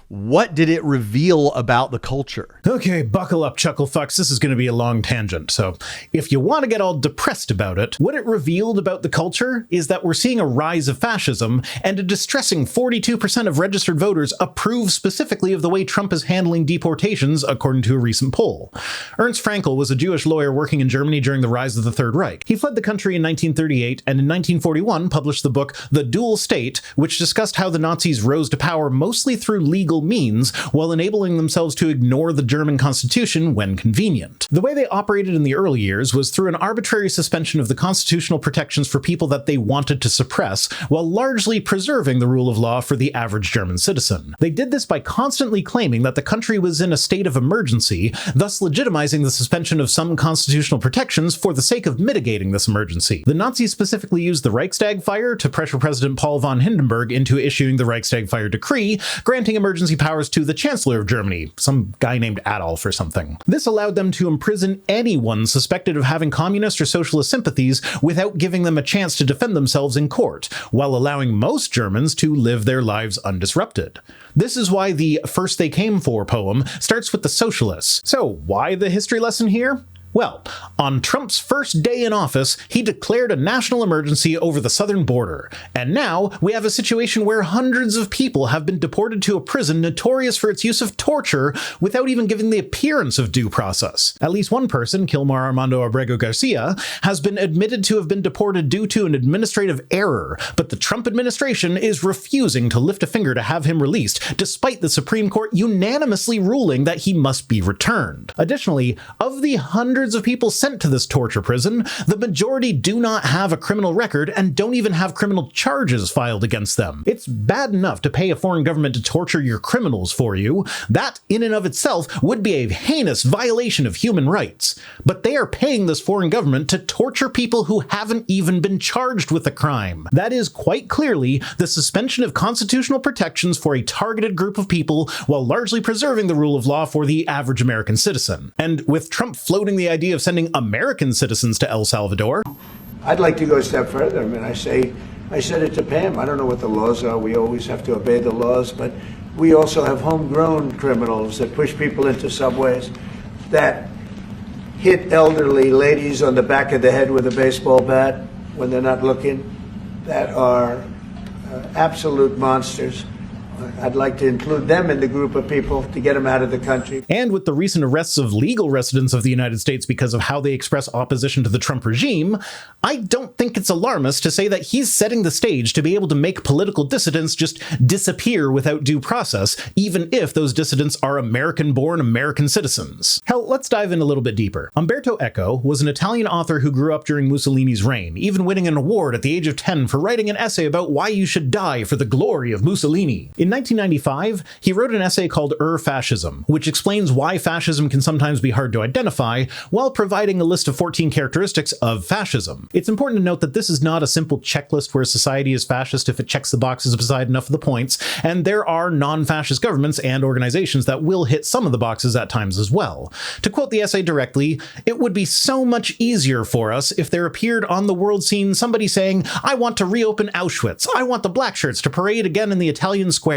What did it reveal about the culture? Okay, buckle up, chucklefucks. This is going to be a long tangent. So if you want to get all depressed about it, what it revealed about the culture is that we're seeing a rise of fascism, and a distressing 42% of registered voters approve specifically of the way Trump is handling deportations, according to a recent poll. Ernst Frankl was a Jewish lawyer working in Germany during the rise of the Third Reich. He fled the country in 1938, and in 1941 published the book The Dual State, which discussed how the Nazis rose to power mostly through legal means while enabling themselves to ignore the German constitution when convenient. The way they operated in the early years was through an arbitrary suspension of the constitutional protections for people that they wanted to suppress, while largely preserving the rule of law for the average German citizen. They did this by constantly claiming that the country was in a state of emergency, thus legitimizing the suspension of some constitutional protections for the sake of mitigating this emergency. The Nazis specifically used the Reichstag fire to pressure President Paul von Hindenburg into issuing the Reichstag fire decree, granting emergency powers to the Chancellor of Germany, some guy named Adolf or something. This allowed them to imprison anyone suspected of having communist or socialist sympathies without giving them a chance to defend themselves in court, while allowing most Germans to live their lives undisrupted. This is why the First They Came For poem starts with the socialists. So why the history lesson here? Well, on Trump's first day in office, he declared a national emergency over the southern border. And now we have a situation where hundreds of people have been deported to a prison notorious for its use of torture without even giving the appearance of due process. At least one person, Kilmar Armando Abrego Garcia, has been admitted to have been deported due to an administrative error, but the Trump administration is refusing to lift a finger to have him released, despite the Supreme Court unanimously ruling that he must be returned. Additionally, of the hundreds of people sent to this torture prison, the majority do not have a criminal record and don't even have criminal charges filed against them. It's bad enough to pay a foreign government to torture your criminals for you. That, in and of itself, would be a heinous violation of human rights. But they are paying this foreign government to torture people who haven't even been charged with a crime. That is quite clearly the suspension of constitutional protections for a targeted group of people while largely preserving the rule of law for the average American citizen. And with Trump floating the idea of sending American citizens to El Salvador, I'd like to go a step further. I mean, I said it to Pam, I don't know what the laws are. We always have to obey the laws, but we also have homegrown criminals that push people into subways, that hit elderly ladies on the back of the head with a baseball bat when they're not looking, that are absolute monsters. I'd like to include them in the group of people to get them out of the country. And with the recent arrests of legal residents of the United States because of how they express opposition to the Trump regime, I don't think it's alarmist to say that he's setting the stage to be able to make political dissidents just disappear without due process, even if those dissidents are American-born American citizens. Hell, let's dive in a little bit deeper. Umberto Eco was an Italian author who grew up during Mussolini's reign, even winning an award at the age of 10 for writing an essay about why you should die for the glory of Mussolini. In 1995, he wrote an essay called Fascism, which explains why fascism can sometimes be hard to identify, while providing a list of 14 characteristics of fascism. It's important to note that this is not a simple checklist where society is fascist if it checks the boxes beside enough of the points, and there are non-fascist governments and organizations that will hit some of the boxes at times as well. To quote the essay directly, it would be so much easier for us if there appeared on the world scene somebody saying, "I want to reopen Auschwitz. I want the black shirts to parade again in the Italian squares."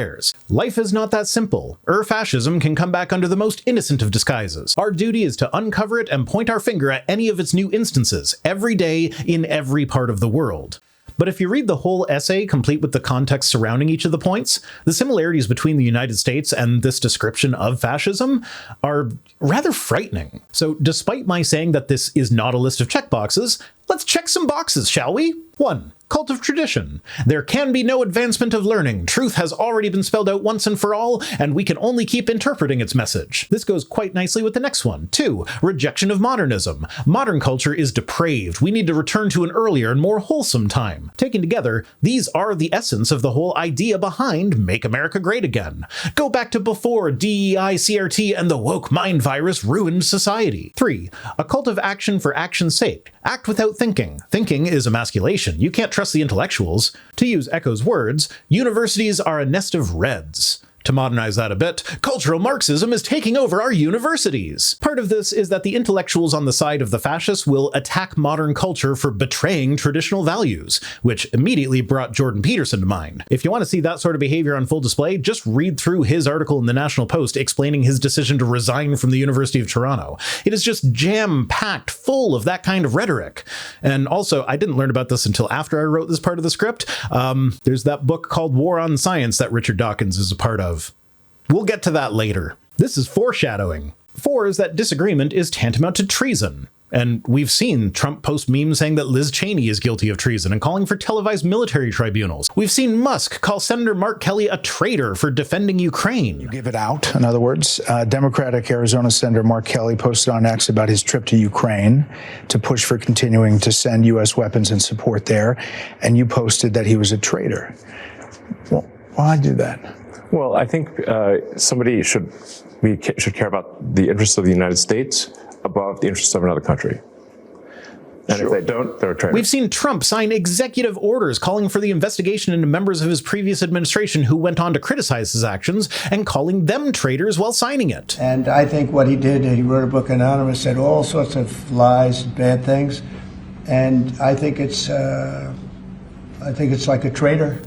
Life is not that simple. Fascism can come back under the most innocent of disguises. Our duty is to uncover it and point our finger at any of its new instances, every day, in every part of the world. But if you read the whole essay, complete with the context surrounding each of the points, the similarities between the United States and this description of fascism are rather frightening. So despite my saying that this is not a list of checkboxes, let's check some boxes, shall we? 1. Cult of tradition. There can be no advancement of learning. Truth has already been spelled out once and for all, and we can only keep interpreting its message. This goes quite nicely with the next one. 2. Rejection of modernism. Modern culture is depraved. We need to return to an earlier and more wholesome time. Taken together, these are the essence of the whole idea behind Make America Great Again. Go back to before DEI, CRT, and the woke mind virus ruined society. 3. A cult of action for action's sake. Act without thinking. Thinking is emasculation. You can't trust the intellectuals. To use Eco's words, universities are a nest of reds. To modernize that a bit, cultural Marxism is taking over our universities. Part of this is that the intellectuals on the side of the fascists will attack modern culture for betraying traditional values, which immediately brought Jordan Peterson to mind. If you want to see that sort of behavior on full display, just read through his article in the National Post explaining his decision to resign from the University of Toronto. It is just jam-packed full of that kind of rhetoric. And also, I didn't learn about this until after I wrote this part of the script. There's that book called War on Science that Richard Dawkins is a part of. We'll get to that later. This is foreshadowing. 4 is that disagreement is tantamount to treason. And we've seen Trump post memes saying that Liz Cheney is guilty of treason and calling for televised military tribunals. We've seen Musk call Senator Mark Kelly a traitor for defending Ukraine. You give it out, in other words. Democratic Arizona Senator Mark Kelly posted on X about his trip to Ukraine to push for continuing to send U.S. weapons and support there. And you posted that he was a traitor. Well, why do that? Well, I think somebody should care about the interests of the United States above the interests of another country. And if they don't, they're a traitor. We've seen Trump sign executive orders calling for the investigation into members of his previous administration who went on to criticize his actions and calling them traitors while signing it. And I think what he did, he wrote a book, Anonymous, said all sorts of lies and bad things. And I think it's like a traitor.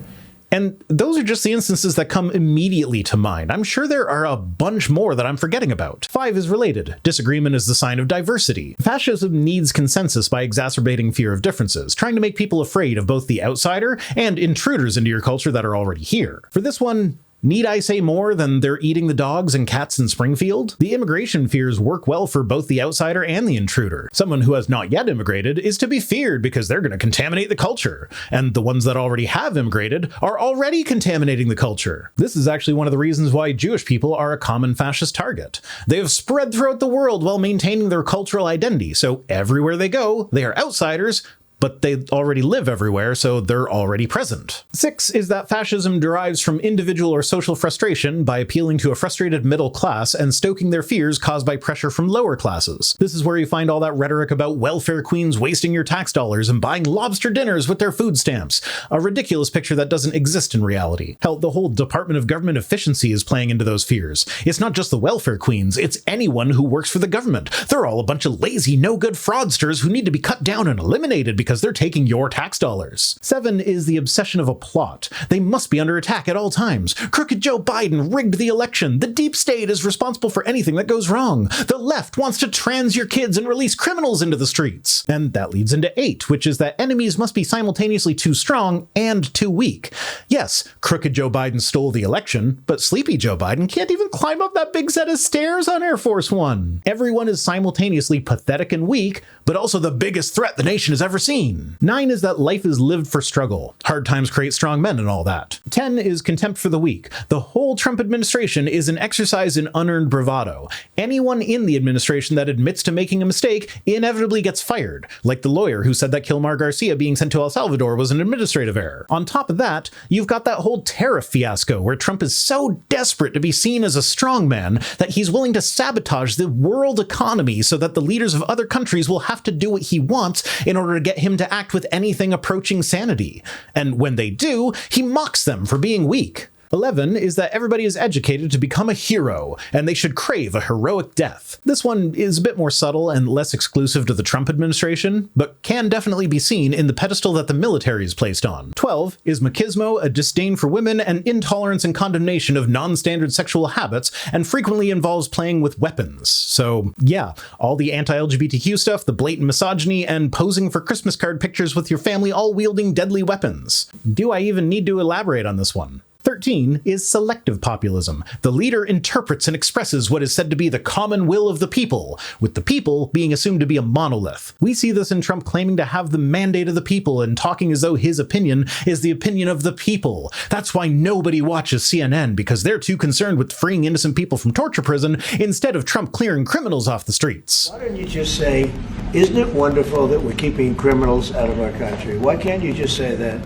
And those are just the instances that come immediately to mind. I'm sure there are a bunch more that I'm forgetting about. 5 is related. Disagreement is the sign of diversity. Fascism needs consensus by exacerbating fear of differences, trying to make people afraid of both the outsider and intruders into your culture that are already here. For this one, need I say more than they're eating the dogs and cats in Springfield? The immigration fears work well for both the outsider and the intruder. Someone who has not yet immigrated is to be feared because they're going to contaminate the culture. And the ones that already have immigrated are already contaminating the culture. This is actually one of the reasons why Jewish people are a common fascist target. They have spread throughout the world while maintaining their cultural identity, so everywhere they go, they are outsiders, but they already live everywhere, so they're already present. 6 is that fascism derives from individual or social frustration by appealing to a frustrated middle class and stoking their fears caused by pressure from lower classes. This is where you find all that rhetoric about welfare queens wasting your tax dollars and buying lobster dinners with their food stamps, a ridiculous picture that doesn't exist in reality. Hell, the whole Department of Government Efficiency is playing into those fears. It's not just the welfare queens, it's anyone who works for the government. They're all a bunch of lazy, no-good fraudsters who need to be cut down and eliminated because they're taking your tax dollars. 7 is the obsession of a plot. They must be under attack at all times. Crooked Joe Biden rigged the election. The deep state is responsible for anything that goes wrong. The left wants to trans your kids and release criminals into the streets. And that leads into 8, which is that enemies must be simultaneously too strong and too weak. Yes, Crooked Joe Biden stole the election, but Sleepy Joe Biden can't even climb up that big set of stairs on Air Force One. Everyone is simultaneously pathetic and weak, but also the biggest threat the nation has ever seen. 9 is that life is lived for struggle. Hard times create strong men and all that. 10 is contempt for the weak. The whole Trump administration is an exercise in unearned bravado. Anyone in the administration that admits to making a mistake inevitably gets fired, like the lawyer who said that Kilmar Garcia being sent to El Salvador was an administrative error. On top of that, you've got that whole tariff fiasco where Trump is so desperate to be seen as a strongman that he's willing to sabotage the world economy so that the leaders of other countries will have to do what he wants in order to get him to act with anything approaching sanity. And when they do, he mocks them for being weak. 11 is that everybody is educated to become a hero, and they should crave a heroic death. This one is a bit more subtle and less exclusive to the Trump administration, but can definitely be seen in the pedestal that the military is placed on. 12 is machismo, a disdain for women, and intolerance and condemnation of non-standard sexual habits, and frequently involves playing with weapons. So yeah, all the anti-LGBTQ stuff, the blatant misogyny, and posing for Christmas card pictures with your family all wielding deadly weapons. Do I even need to elaborate on this one? 13 is selective populism. The leader interprets and expresses what is said to be the common will of the people, with the people being assumed to be a monolith. We see this in Trump claiming to have the mandate of the people and talking as though his opinion is the opinion of the people. That's why nobody watches CNN, because they're too concerned with freeing innocent people from torture prison instead of Trump clearing criminals off the streets. Why don't you just say, isn't it wonderful that we're keeping criminals out of our country? Why can't you just say that?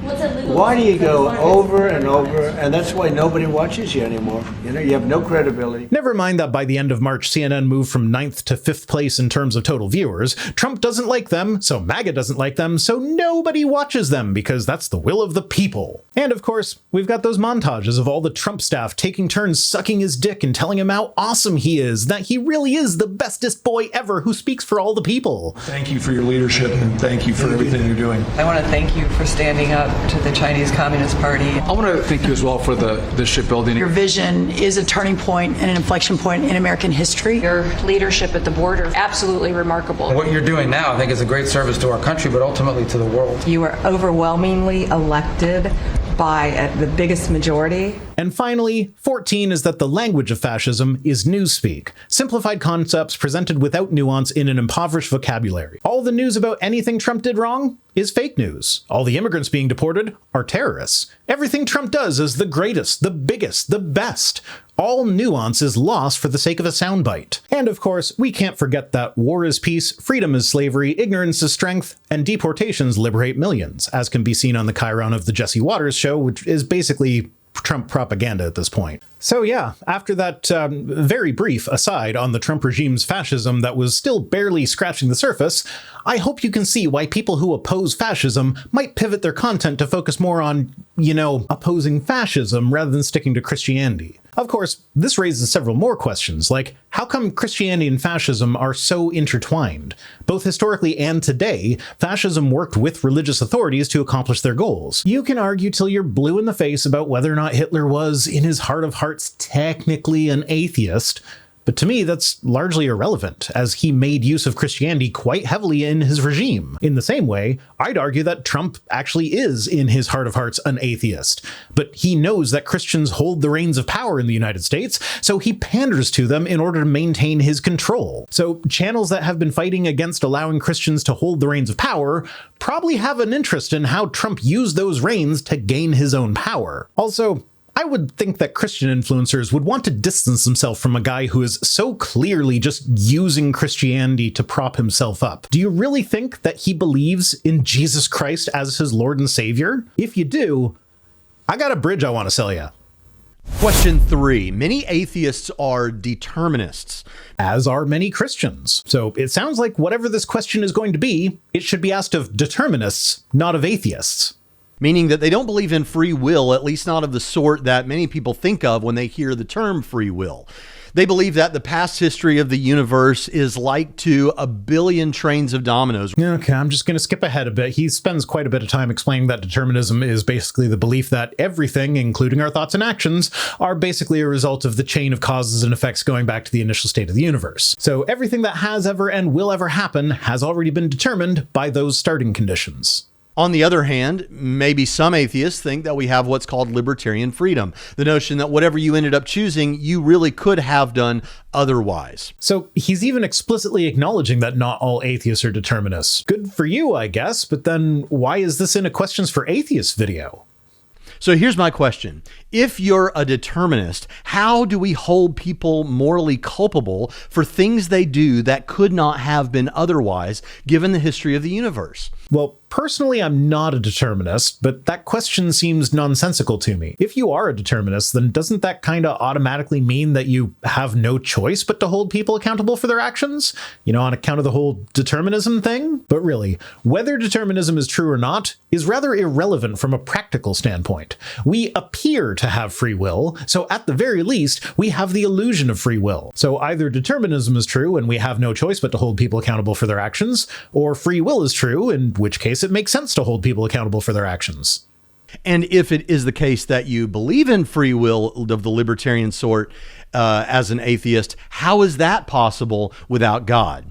Why do you go over and over? And that's why nobody watches you anymore. You know, you have no credibility. Never mind that by the end of March, CNN moved from 9th to 5th place in terms of total viewers. Trump doesn't like them, so MAGA doesn't like them, so nobody watches them because that's the will of the people. And of course, we've got those montages of all the Trump staff taking turns sucking his dick and telling him how awesome he is, that he really is the bestest boy ever who speaks for all the people. Thank you for your leadership and thank you for everything you're doing. I want to thank you for standing up to the Chinese Communist Party. I want to thank you as well for the shipbuilding. Your vision is a turning point and an inflection point in American history. Your leadership at the border, absolutely remarkable. What you're doing now, I think, is a great service to our country, but ultimately to the world. You were overwhelmingly elected by the biggest majority. And finally, 14 is that the language of fascism is newspeak, simplified concepts presented without nuance in an impoverished vocabulary. All the news about anything Trump did wrong is fake news. All the immigrants being deported are terrorists. Everything Trump does is the greatest, the biggest, the best. All nuance is lost for the sake of a soundbite. And of course, we can't forget that war is peace, freedom is slavery, ignorance is strength, and deportations liberate millions, as can be seen on the Chiron of the Jesse Waters show, which is basically Trump propaganda at this point. So yeah, after that very brief aside on the Trump regime's fascism that was still barely scratching the surface, I hope you can see why people who oppose fascism might pivot their content to focus more on, you know, opposing fascism rather than sticking to Christianity. Of course, this raises several more questions, like how come Christianity and fascism are so intertwined? Both historically and today, fascism worked with religious authorities to accomplish their goals. You can argue till you're blue in the face about whether or not Hitler was, in his heart of hearts, technically an atheist, but to me, that's largely irrelevant, as he made use of Christianity quite heavily in his regime. In the same way, I'd argue that Trump actually is, in his heart of hearts, an atheist. But he knows that Christians hold the reins of power in the United States, so he panders to them in order to maintain his control. So channels that have been fighting against allowing Christians to hold the reins of power probably have an interest in how Trump used those reins to gain his own power. Also, I would think that Christian influencers would want to distance themselves from a guy who is so clearly just using Christianity to prop himself up. Do you really think that he believes in Jesus Christ as his Lord and Savior? If you do, I got a bridge I want to sell you. Question 3. Many atheists are determinists. As are many Christians. So it sounds like whatever this question is going to be, it should be asked of determinists, not of atheists. Meaning that they don't believe in free will, at least not of the sort that many people think of when they hear the term free will. They believe that the past history of the universe is like to a billion trains of dominoes. Okay, I'm just going to skip ahead a bit. He spends quite a bit of time explaining that determinism is basically the belief that everything, including our thoughts and actions, are basically a result of the chain of causes and effects going back to the initial state of the universe. So everything that has ever and will ever happen has already been determined by those starting conditions. On the other hand, maybe some atheists think that we have what's called libertarian freedom, the notion that whatever you ended up choosing, you really could have done otherwise. So he's even explicitly acknowledging that not all atheists are determinists. Good for you, I guess, but then why is this in a Questions for Atheists video? So here's my question. If you're a determinist, how do we hold people morally culpable for things they do that could not have been otherwise, given the history of the universe? Well, personally, I'm not a determinist, but that question seems nonsensical to me. If you are a determinist, then doesn't that kind of automatically mean that you have no choice but to hold people accountable for their actions? You know, on account of the whole determinism thing? But really, whether determinism is true or not is rather irrelevant from a practical standpoint. We appear to have free will, so at the very least, we have the illusion of free will. So either determinism is true and we have no choice but to hold people accountable for their actions, or free will is true, in which case it makes sense to hold people accountable for their actions. And if it is the case that you believe in free will of the libertarian sort as an atheist, how is that possible without God?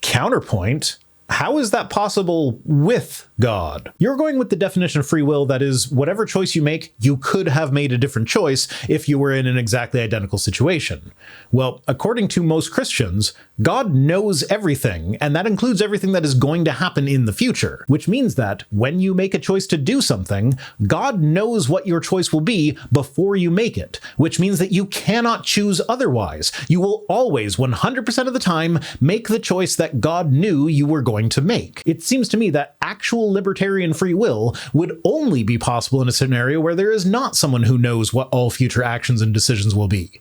Counterpoint. How is that possible with God? You're going with the definition of free will that is, whatever choice you make, you could have made a different choice if you were in an exactly identical situation. Well, according to most Christians, God knows everything, and that includes everything that is going to happen in the future, which means that when you make a choice to do something, God knows what your choice will be before you make it, which means that you cannot choose otherwise. You will always, 100% of the time, make the choice that God knew you were going to make. It seems to me that actual libertarian free will would only be possible in a scenario where there is not someone who knows what all future actions and decisions will be.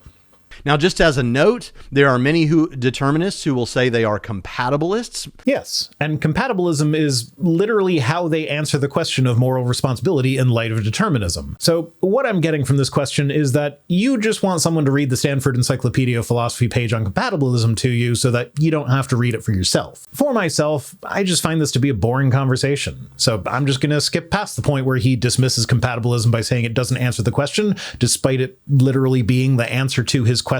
Now, just as a note, there are many determinists who will say they are compatibilists. Yes, and compatibilism is literally how they answer the question of moral responsibility in light of determinism. So what I'm getting from this question is that you just want someone to read the Stanford Encyclopedia of Philosophy page on compatibilism to you so that you don't have to read it for yourself. For myself, I just find this to be a boring conversation. So I'm just going to skip past the point where he dismisses compatibilism by saying it doesn't answer the question, despite it literally being the answer to his question,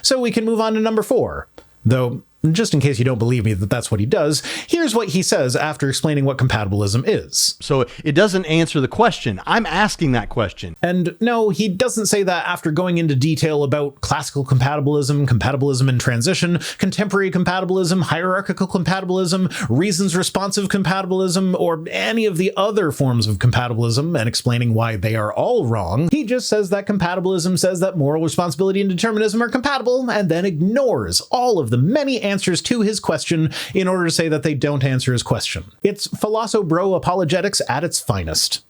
so we can move on to number 4. Though, just in case you don't believe me that that's what he does, here's what he says after explaining what compatibilism is. So it doesn't answer the question. I'm asking that question. And no, he doesn't say that after going into detail about classical compatibilism, compatibilism in transition, contemporary compatibilism, hierarchical compatibilism, reasons-responsive compatibilism, or any of the other forms of compatibilism, and explaining why they are all wrong. He just says that compatibilism says that moral responsibility and determinism are compatible, and then ignores all of the many answers to his question in order to say that they don't answer his question. It's Philoso-Bro apologetics at its finest.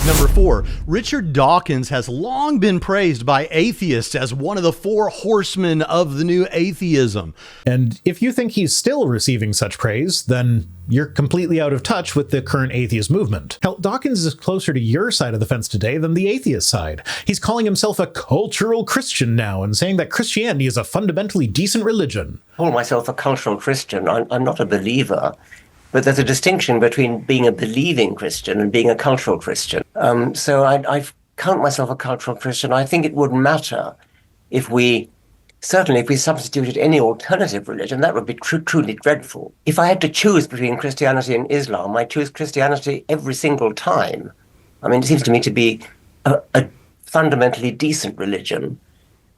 Number 4, Richard Dawkins has long been praised by atheists as one of the 4 horsemen of the new atheism. And if you think he's still receiving such praise, then you're completely out of touch with the current atheist movement. Hell, Dawkins is closer to your side of the fence today than the atheist side. He's calling himself a cultural Christian now and saying that Christianity is a fundamentally decent religion. I call myself a cultural Christian. I'm not a believer. But there's a distinction between being a believing Christian and being a cultural Christian. So I count myself a cultural Christian. I think it would matter if we substituted any alternative religion. That would be truly dreadful. If I had to choose between Christianity and Islam, I choose Christianity every single time. I mean, it seems to me to be a fundamentally decent religion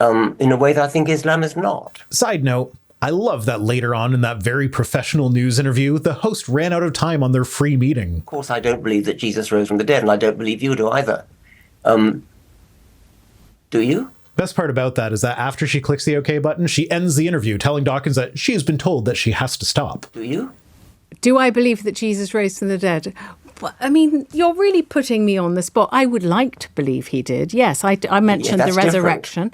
in a way that I think Islam is not. Side note, I love that later on in that very professional news interview, the host ran out of time on their free meeting. Of course, I don't believe that Jesus rose from the dead, and I don't believe you do either. Do you? Best part about that is that after she clicks the OK button, she ends the interview telling Dawkins that she has been told that she has to stop. Do you? Do I believe that Jesus rose from the dead? I mean, you're really putting me on the spot. I would like to believe he did. Yes, I mentioned the resurrection.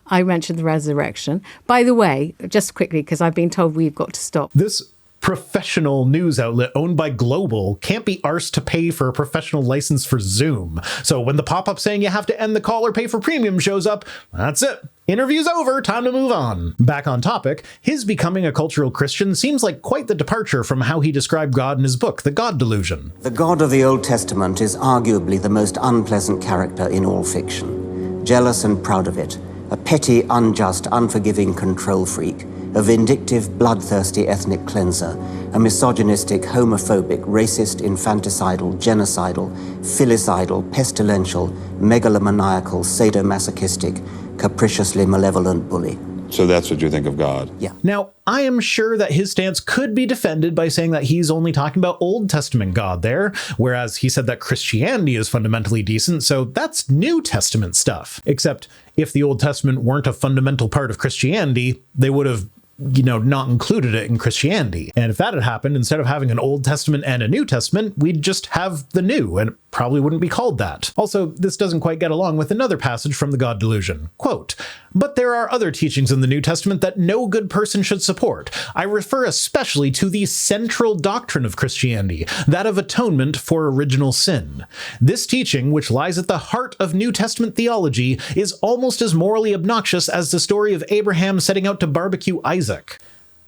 I mentioned the resurrection. By the way, just quickly, because I've been told we've got to stop. This professional news outlet owned by Global can't be arsed to pay for a professional license for Zoom. So when the pop-up saying you have to end the call or pay for premium shows up, that's it. Interview's over, time to move on. Back on topic, his becoming a cultural Christian seems like quite the departure from how he described God in his book, The God Delusion. The God of the Old Testament is arguably the most unpleasant character in all fiction. Jealous and proud of it, a petty, unjust, unforgiving control freak, a vindictive, bloodthirsty ethnic cleanser, a misogynistic, homophobic, racist, infanticidal, genocidal, filicidal, pestilential, megalomaniacal, sadomasochistic, capriciously malevolent bully. So that's what you think of God? Yeah. Now, I am sure that his stance could be defended by saying that he's only talking about Old Testament God there, whereas he said that Christianity is fundamentally decent, so that's New Testament stuff. Except if the Old Testament weren't a fundamental part of Christianity, they would have not included it in Christianity. And if that had happened, instead of having an Old Testament and a New Testament, we'd just have the New, and it probably wouldn't be called that. Also, this doesn't quite get along with another passage from the God Delusion. Quote, "But there are other teachings in the New Testament that no good person should support. I refer especially to the central doctrine of Christianity, that of atonement for original sin. This teaching, which lies at the heart of New Testament theology, is almost as morally obnoxious as the story of Abraham setting out to barbecue Isaac."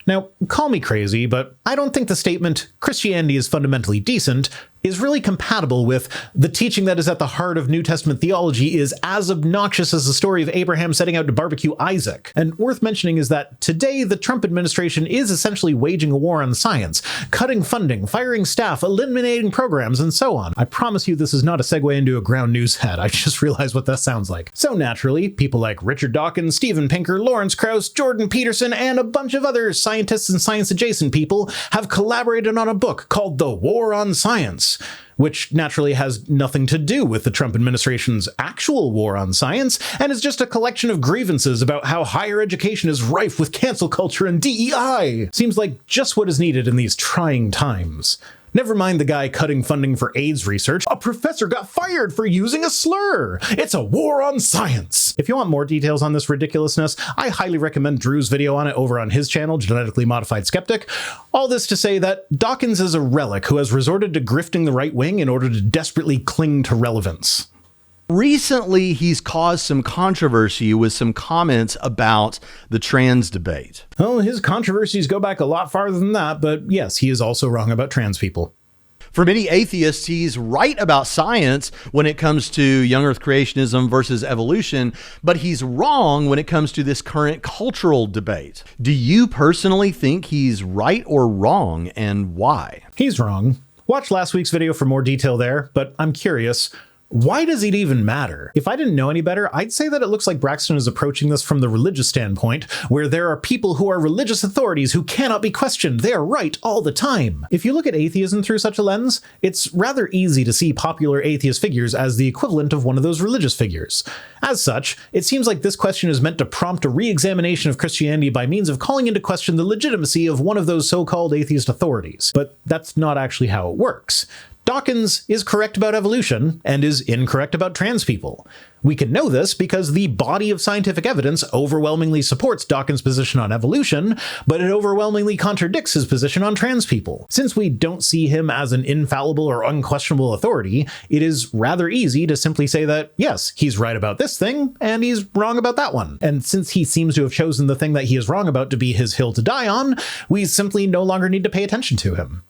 Now, call me crazy, but I don't think the statement, Christianity is fundamentally decent, is really compatible with the teaching that is at the heart of New Testament theology is as obnoxious as the story of Abraham setting out to barbecue Isaac. And worth mentioning is that today the Trump administration is essentially waging a war on science, cutting funding, firing staff, eliminating programs, and so on. I promise you this is not a segue into a ground news head. I just realized what that sounds like. So naturally, people like Richard Dawkins, Steven Pinker, Lawrence Krauss, Jordan Peterson, and a bunch of other scientists and science-adjacent people have collaborated on a book called The War on Science, which naturally has nothing to do with the Trump administration's actual war on science, and is just a collection of grievances about how higher education is rife with cancel culture and DEI. Seems like just what is needed in these trying times. Never mind the guy cutting funding for AIDS research. A professor got fired for using a slur. It's a war on science. If you want more details on this ridiculousness, I highly recommend Drew's video on it over on his channel, Genetically Modified Skeptic. All this to say that Dawkins is a relic who has resorted to grifting the right wing in order to desperately cling to relevance. Recently, he's caused some controversy with some comments about the trans debate. Oh, his controversies go back a lot farther than that, but yes, he is also wrong about trans people. For many atheists, he's right about science when it comes to young earth creationism versus evolution, but he's wrong when it comes to this current cultural debate. Do you personally think he's right or wrong, and why? He's wrong. Watch last week's video for more detail there, but I'm curious, why does it even matter? If I didn't know any better, I'd say that it looks like Braxton is approaching this from the religious standpoint, where there are people who are religious authorities who cannot be questioned. They are right all the time. If you look at atheism through such a lens, it's rather easy to see popular atheist figures as the equivalent of one of those religious figures. As such, it seems like this question is meant to prompt a re-examination of Christianity by means of calling into question the legitimacy of one of those so-called atheist authorities. But that's not actually how it works. Dawkins is correct about evolution and is incorrect about trans people. We can know this because the body of scientific evidence overwhelmingly supports Dawkins' position on evolution, but it overwhelmingly contradicts his position on trans people. Since we don't see him as an infallible or unquestionable authority, it is rather easy to simply say that, yes, he's right about this thing, and he's wrong about that one. And since he seems to have chosen the thing that he is wrong about to be his hill to die on, we simply no longer need to pay attention to him.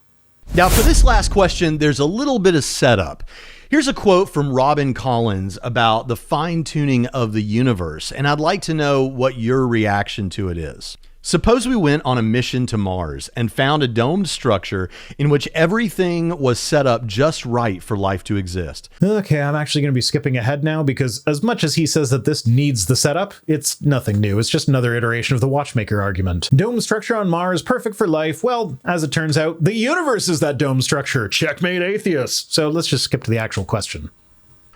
Now, for this last question, there's a little bit of setup. Here's a quote from Robin Collins about the fine-tuning of the universe, and I'd like to know what your reaction to it is. Suppose we went on a mission to Mars and found a domed structure in which everything was set up just right for life to exist. Okay, I'm actually going to be skipping ahead now because as much as he says that this needs the setup, it's nothing new. It's just another iteration of the watchmaker argument. Dome structure on Mars, perfect for life. Well, as it turns out, the universe is that dome structure. Checkmate atheists. So let's just skip to the actual question.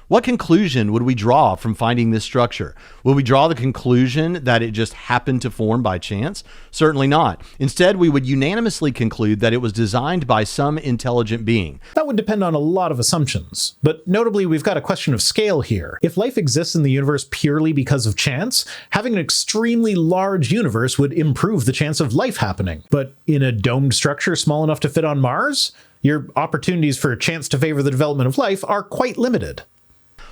What conclusion would we draw from finding this structure? Will we draw the conclusion that it just happened to form by chance? Certainly not. Instead, we would unanimously conclude that it was designed by some intelligent being. That would depend on a lot of assumptions, but notably we've got a question of scale here. If life exists in the universe purely because of chance, having an extremely large universe would improve the chance of life happening. But in a domed structure small enough to fit on Mars, your opportunities for a chance to favor the development of life are quite limited.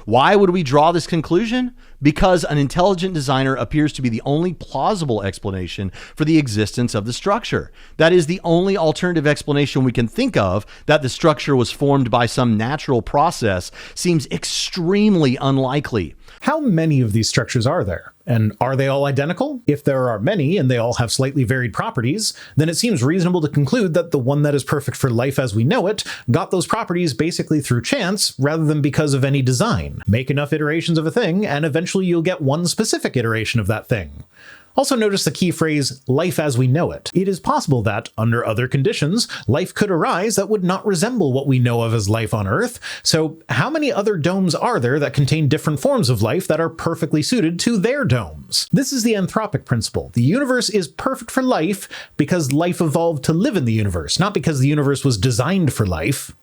Why would we draw this conclusion? Because an intelligent designer appears to be the only plausible explanation for the existence of the structure. That is the only alternative explanation we can think of, that the structure was formed by some natural process, seems extremely unlikely. How many of these structures are there? And are they all identical? If there are many and they all have slightly varied properties, then it seems reasonable to conclude that the one that is perfect for life as we know it got those properties basically through chance rather than because of any design. Make enough iterations of a thing and eventually you'll get one specific iteration of that thing. Also notice the key phrase, life as we know it. It is possible that, under other conditions, life could arise that would not resemble what we know of as life on Earth. So how many other domes are there that contain different forms of life that are perfectly suited to their domes? This is the anthropic principle. The universe is perfect for life because life evolved to live in the universe, not because the universe was designed for life.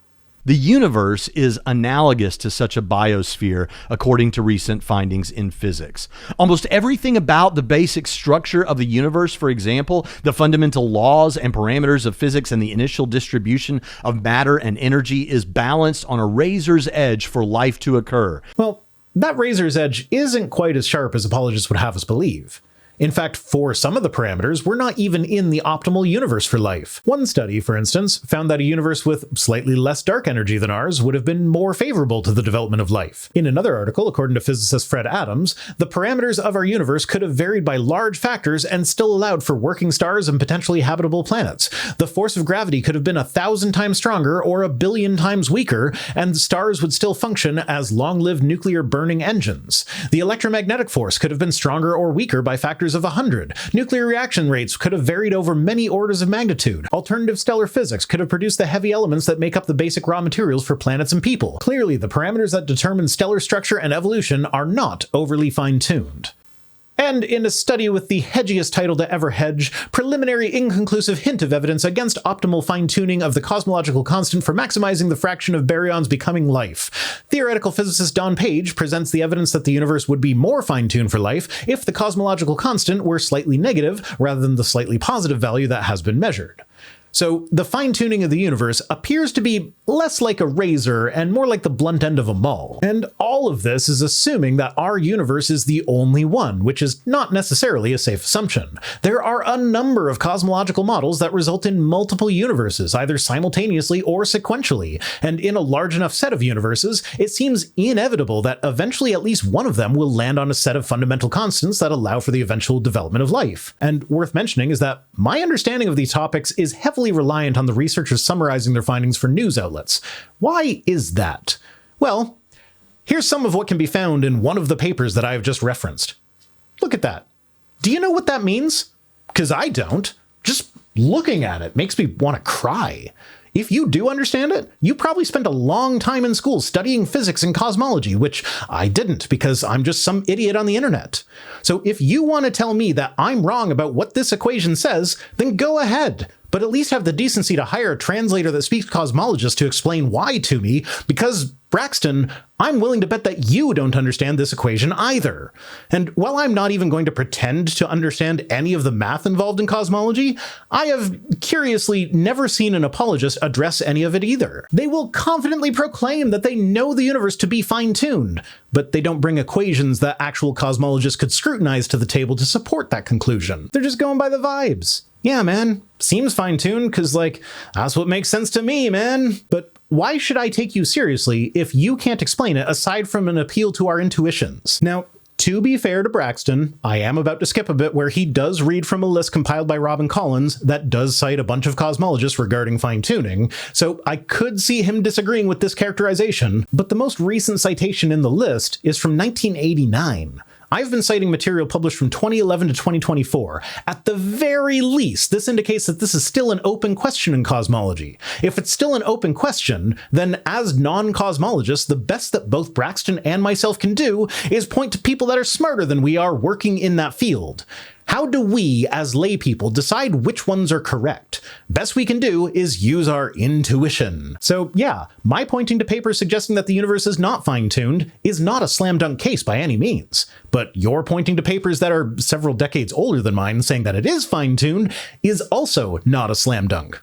The universe is analogous to such a biosphere, according to recent findings in physics. Almost everything about the basic structure of the universe, for example, the fundamental laws and parameters of physics and the initial distribution of matter and energy, is balanced on a razor's edge for life to occur. Well, that razor's edge isn't quite as sharp as apologists would have us believe. In fact, for some of the parameters, we're not even in the optimal universe for life. One study, for instance, found that a universe with slightly less dark energy than ours would have been more favorable to the development of life. In another article, according to physicist Fred Adams, the parameters of our universe could have varied by large factors and still allowed for working stars and potentially habitable planets. The force of gravity could have been 1,000 times stronger or 1 billion times weaker, and stars would still function as long-lived nuclear burning engines. The electromagnetic force could have been stronger or weaker by factors of 100. Nuclear reaction rates could have varied over many orders of magnitude. Alternative stellar physics could have produced the heavy elements that make up the basic raw materials for planets and people. Clearly, the parameters that determine stellar structure and evolution are not overly fine-tuned. And in a study with the hedgiest title to ever hedge, preliminary inconclusive hint of evidence against optimal fine-tuning of the cosmological constant for maximizing the fraction of baryons becoming life, theoretical physicist Don Page presents the evidence that the universe would be more fine-tuned for life if the cosmological constant were slightly negative rather than the slightly positive value that has been measured. So the fine-tuning of the universe appears to be less like a razor and more like the blunt end of a maul. And all of this is assuming that our universe is the only one, which is not necessarily a safe assumption. There are a number of cosmological models that result in multiple universes, either simultaneously or sequentially. And in a large enough set of universes, it seems inevitable that eventually at least one of them will land on a set of fundamental constants that allow for the eventual development of life. And worth mentioning is that my understanding of these topics is heavily reliant on the researchers summarizing their findings for news outlets. Why is that? Well, here's some of what can be found in one of the papers that I have just referenced. Look at that. Do you know what that means? Because I don't. Just looking at it makes me want to cry. If you do understand it, you probably spent a long time in school studying physics and cosmology, which I didn't because I'm just some idiot on the internet. So if you want to tell me that I'm wrong about what this equation says, then go ahead. but at least have the decency to hire a translator that speaks cosmologist to explain why to me, because Braxton, I'm willing to bet that you don't understand this equation either. And while I'm not even going to pretend to understand any of the math involved in cosmology, I have curiously never seen an apologist address any of it either. They will confidently proclaim that they know the universe to be fine-tuned, but they don't bring equations that actual cosmologists could scrutinize to the table to support that conclusion. They're just going by the vibes. Yeah, man, seems fine-tuned because, like, that's what makes sense to me, man. But why should I take you seriously if you can't explain it aside from an appeal to our intuitions? Now, to be fair to Braxton, I am about to skip a bit where he does read from a list compiled by Robin Collins that does cite a bunch of cosmologists regarding fine-tuning, so I could see him disagreeing with this characterization, but the most recent citation in the list is from 1989. I've been citing material published from 2011 to 2024. At the very least, this indicates that this is still an open question in cosmology. If it's still an open question, then as non-cosmologists, the best that both Braxton and myself can do is point to people that are smarter than we are working in that field. How do we, as lay people, decide which ones are correct? Best we can do is use our intuition. So yeah, my pointing to papers suggesting that the universe is not fine-tuned is not a slam dunk case by any means. But your pointing to papers that are several decades older than mine saying that it is fine-tuned is also not a slam dunk.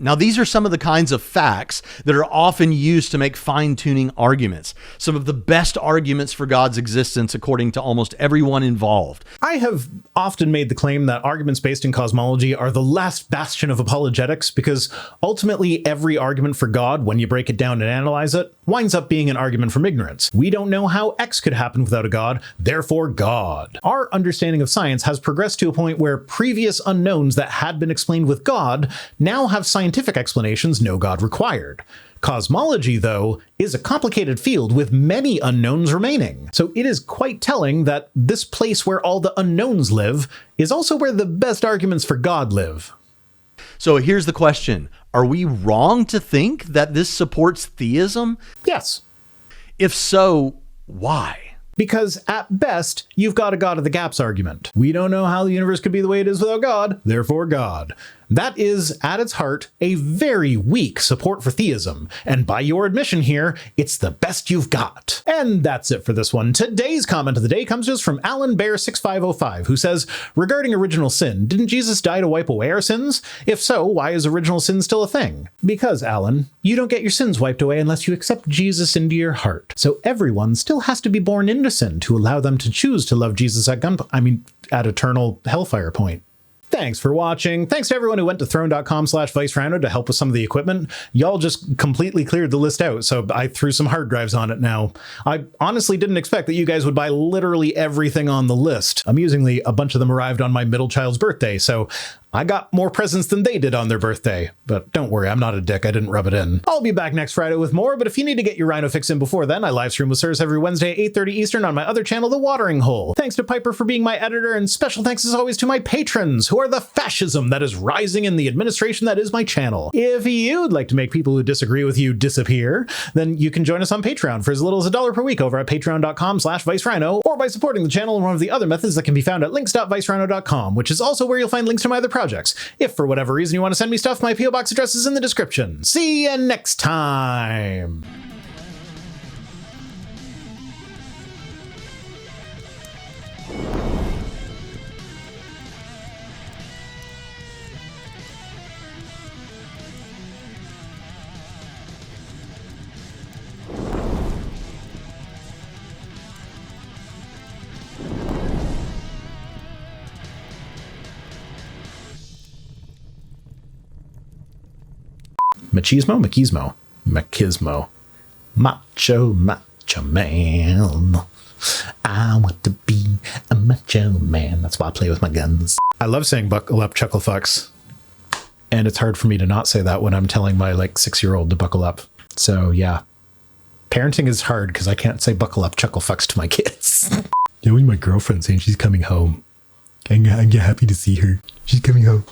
Now, these are some of the kinds of facts that are often used to make fine-tuning arguments. Some of the best arguments for God's existence, according to almost everyone involved. I have often made the claim that arguments based in cosmology are the last bastion of apologetics because ultimately every argument for God, when you break it down and analyze it, winds up being an argument from ignorance. We don't know how X could happen without a God, therefore God. Our understanding of science has progressed to a point where previous unknowns that had been explained with God now have scientific explanations no God required. Cosmology, though, is a complicated field with many unknowns remaining. So it is quite telling that this place where all the unknowns live is also where the best arguments for God live. So here's the question. Are we wrong to think that this supports theism? Yes. If so, why? Because at best, you've got a God of the gaps argument. We don't know how the universe could be the way it is without God, therefore God. That is, at its heart, a very weak support for theism, and by your admission here, it's the best you've got. And that's it for this one. Today's comment of the day comes to us from Alan Bear 6505, who says, regarding original sin, didn't Jesus die to wipe away our sins? If so, why is original sin still a thing? Because, Alan, you don't get your sins wiped away unless you accept Jesus into your heart. So everyone still has to be born into sin to allow them to choose to love Jesus at at eternal hellfire point. Thanks for watching. Thanks to everyone who went to throne.com/Vice Rhino to help with some of the equipment. Y'all just completely cleared the list out, so I threw some hard drives on it now. I honestly didn't expect that you guys would buy literally everything on the list. Amusingly, a bunch of them arrived on my middle child's birthday, so I got more presents than they did on their birthday. But don't worry, I'm not a dick. I didn't rub it in. I'll be back next Friday with more, but if you need to get your Rhino fix in before then, I live stream with Sirs every Wednesday at 8:30 Eastern on my other channel, The Watering Hole. Thanks to Piper for being my editor, and special thanks as always to my patrons, who are the fascism that is rising in the administration that is my channel. If you'd like to make people who disagree with you disappear, then you can join us on Patreon for as little as $1 per week over at patreon.com/Vice Rhino, or by supporting the channel in one of the other methods that can be found at links.vicerhino.com, which is also where you'll find links to my other projects. If for whatever reason you want to send me stuff, my P.O. Box address is in the description. See you next time! Machismo? Machismo. Machismo. Macho man. I want to be a macho man. That's why I play with my guns. I love saying buckle up, chuckle fucks. And it's hard for me to not say that when I'm telling my 6-year-old to buckle up. So yeah. Parenting is hard because I can't say buckle up, chuckle fucks to my kids. You know, when my girlfriend's saying she's coming home, I'm happy to see her. She's coming home.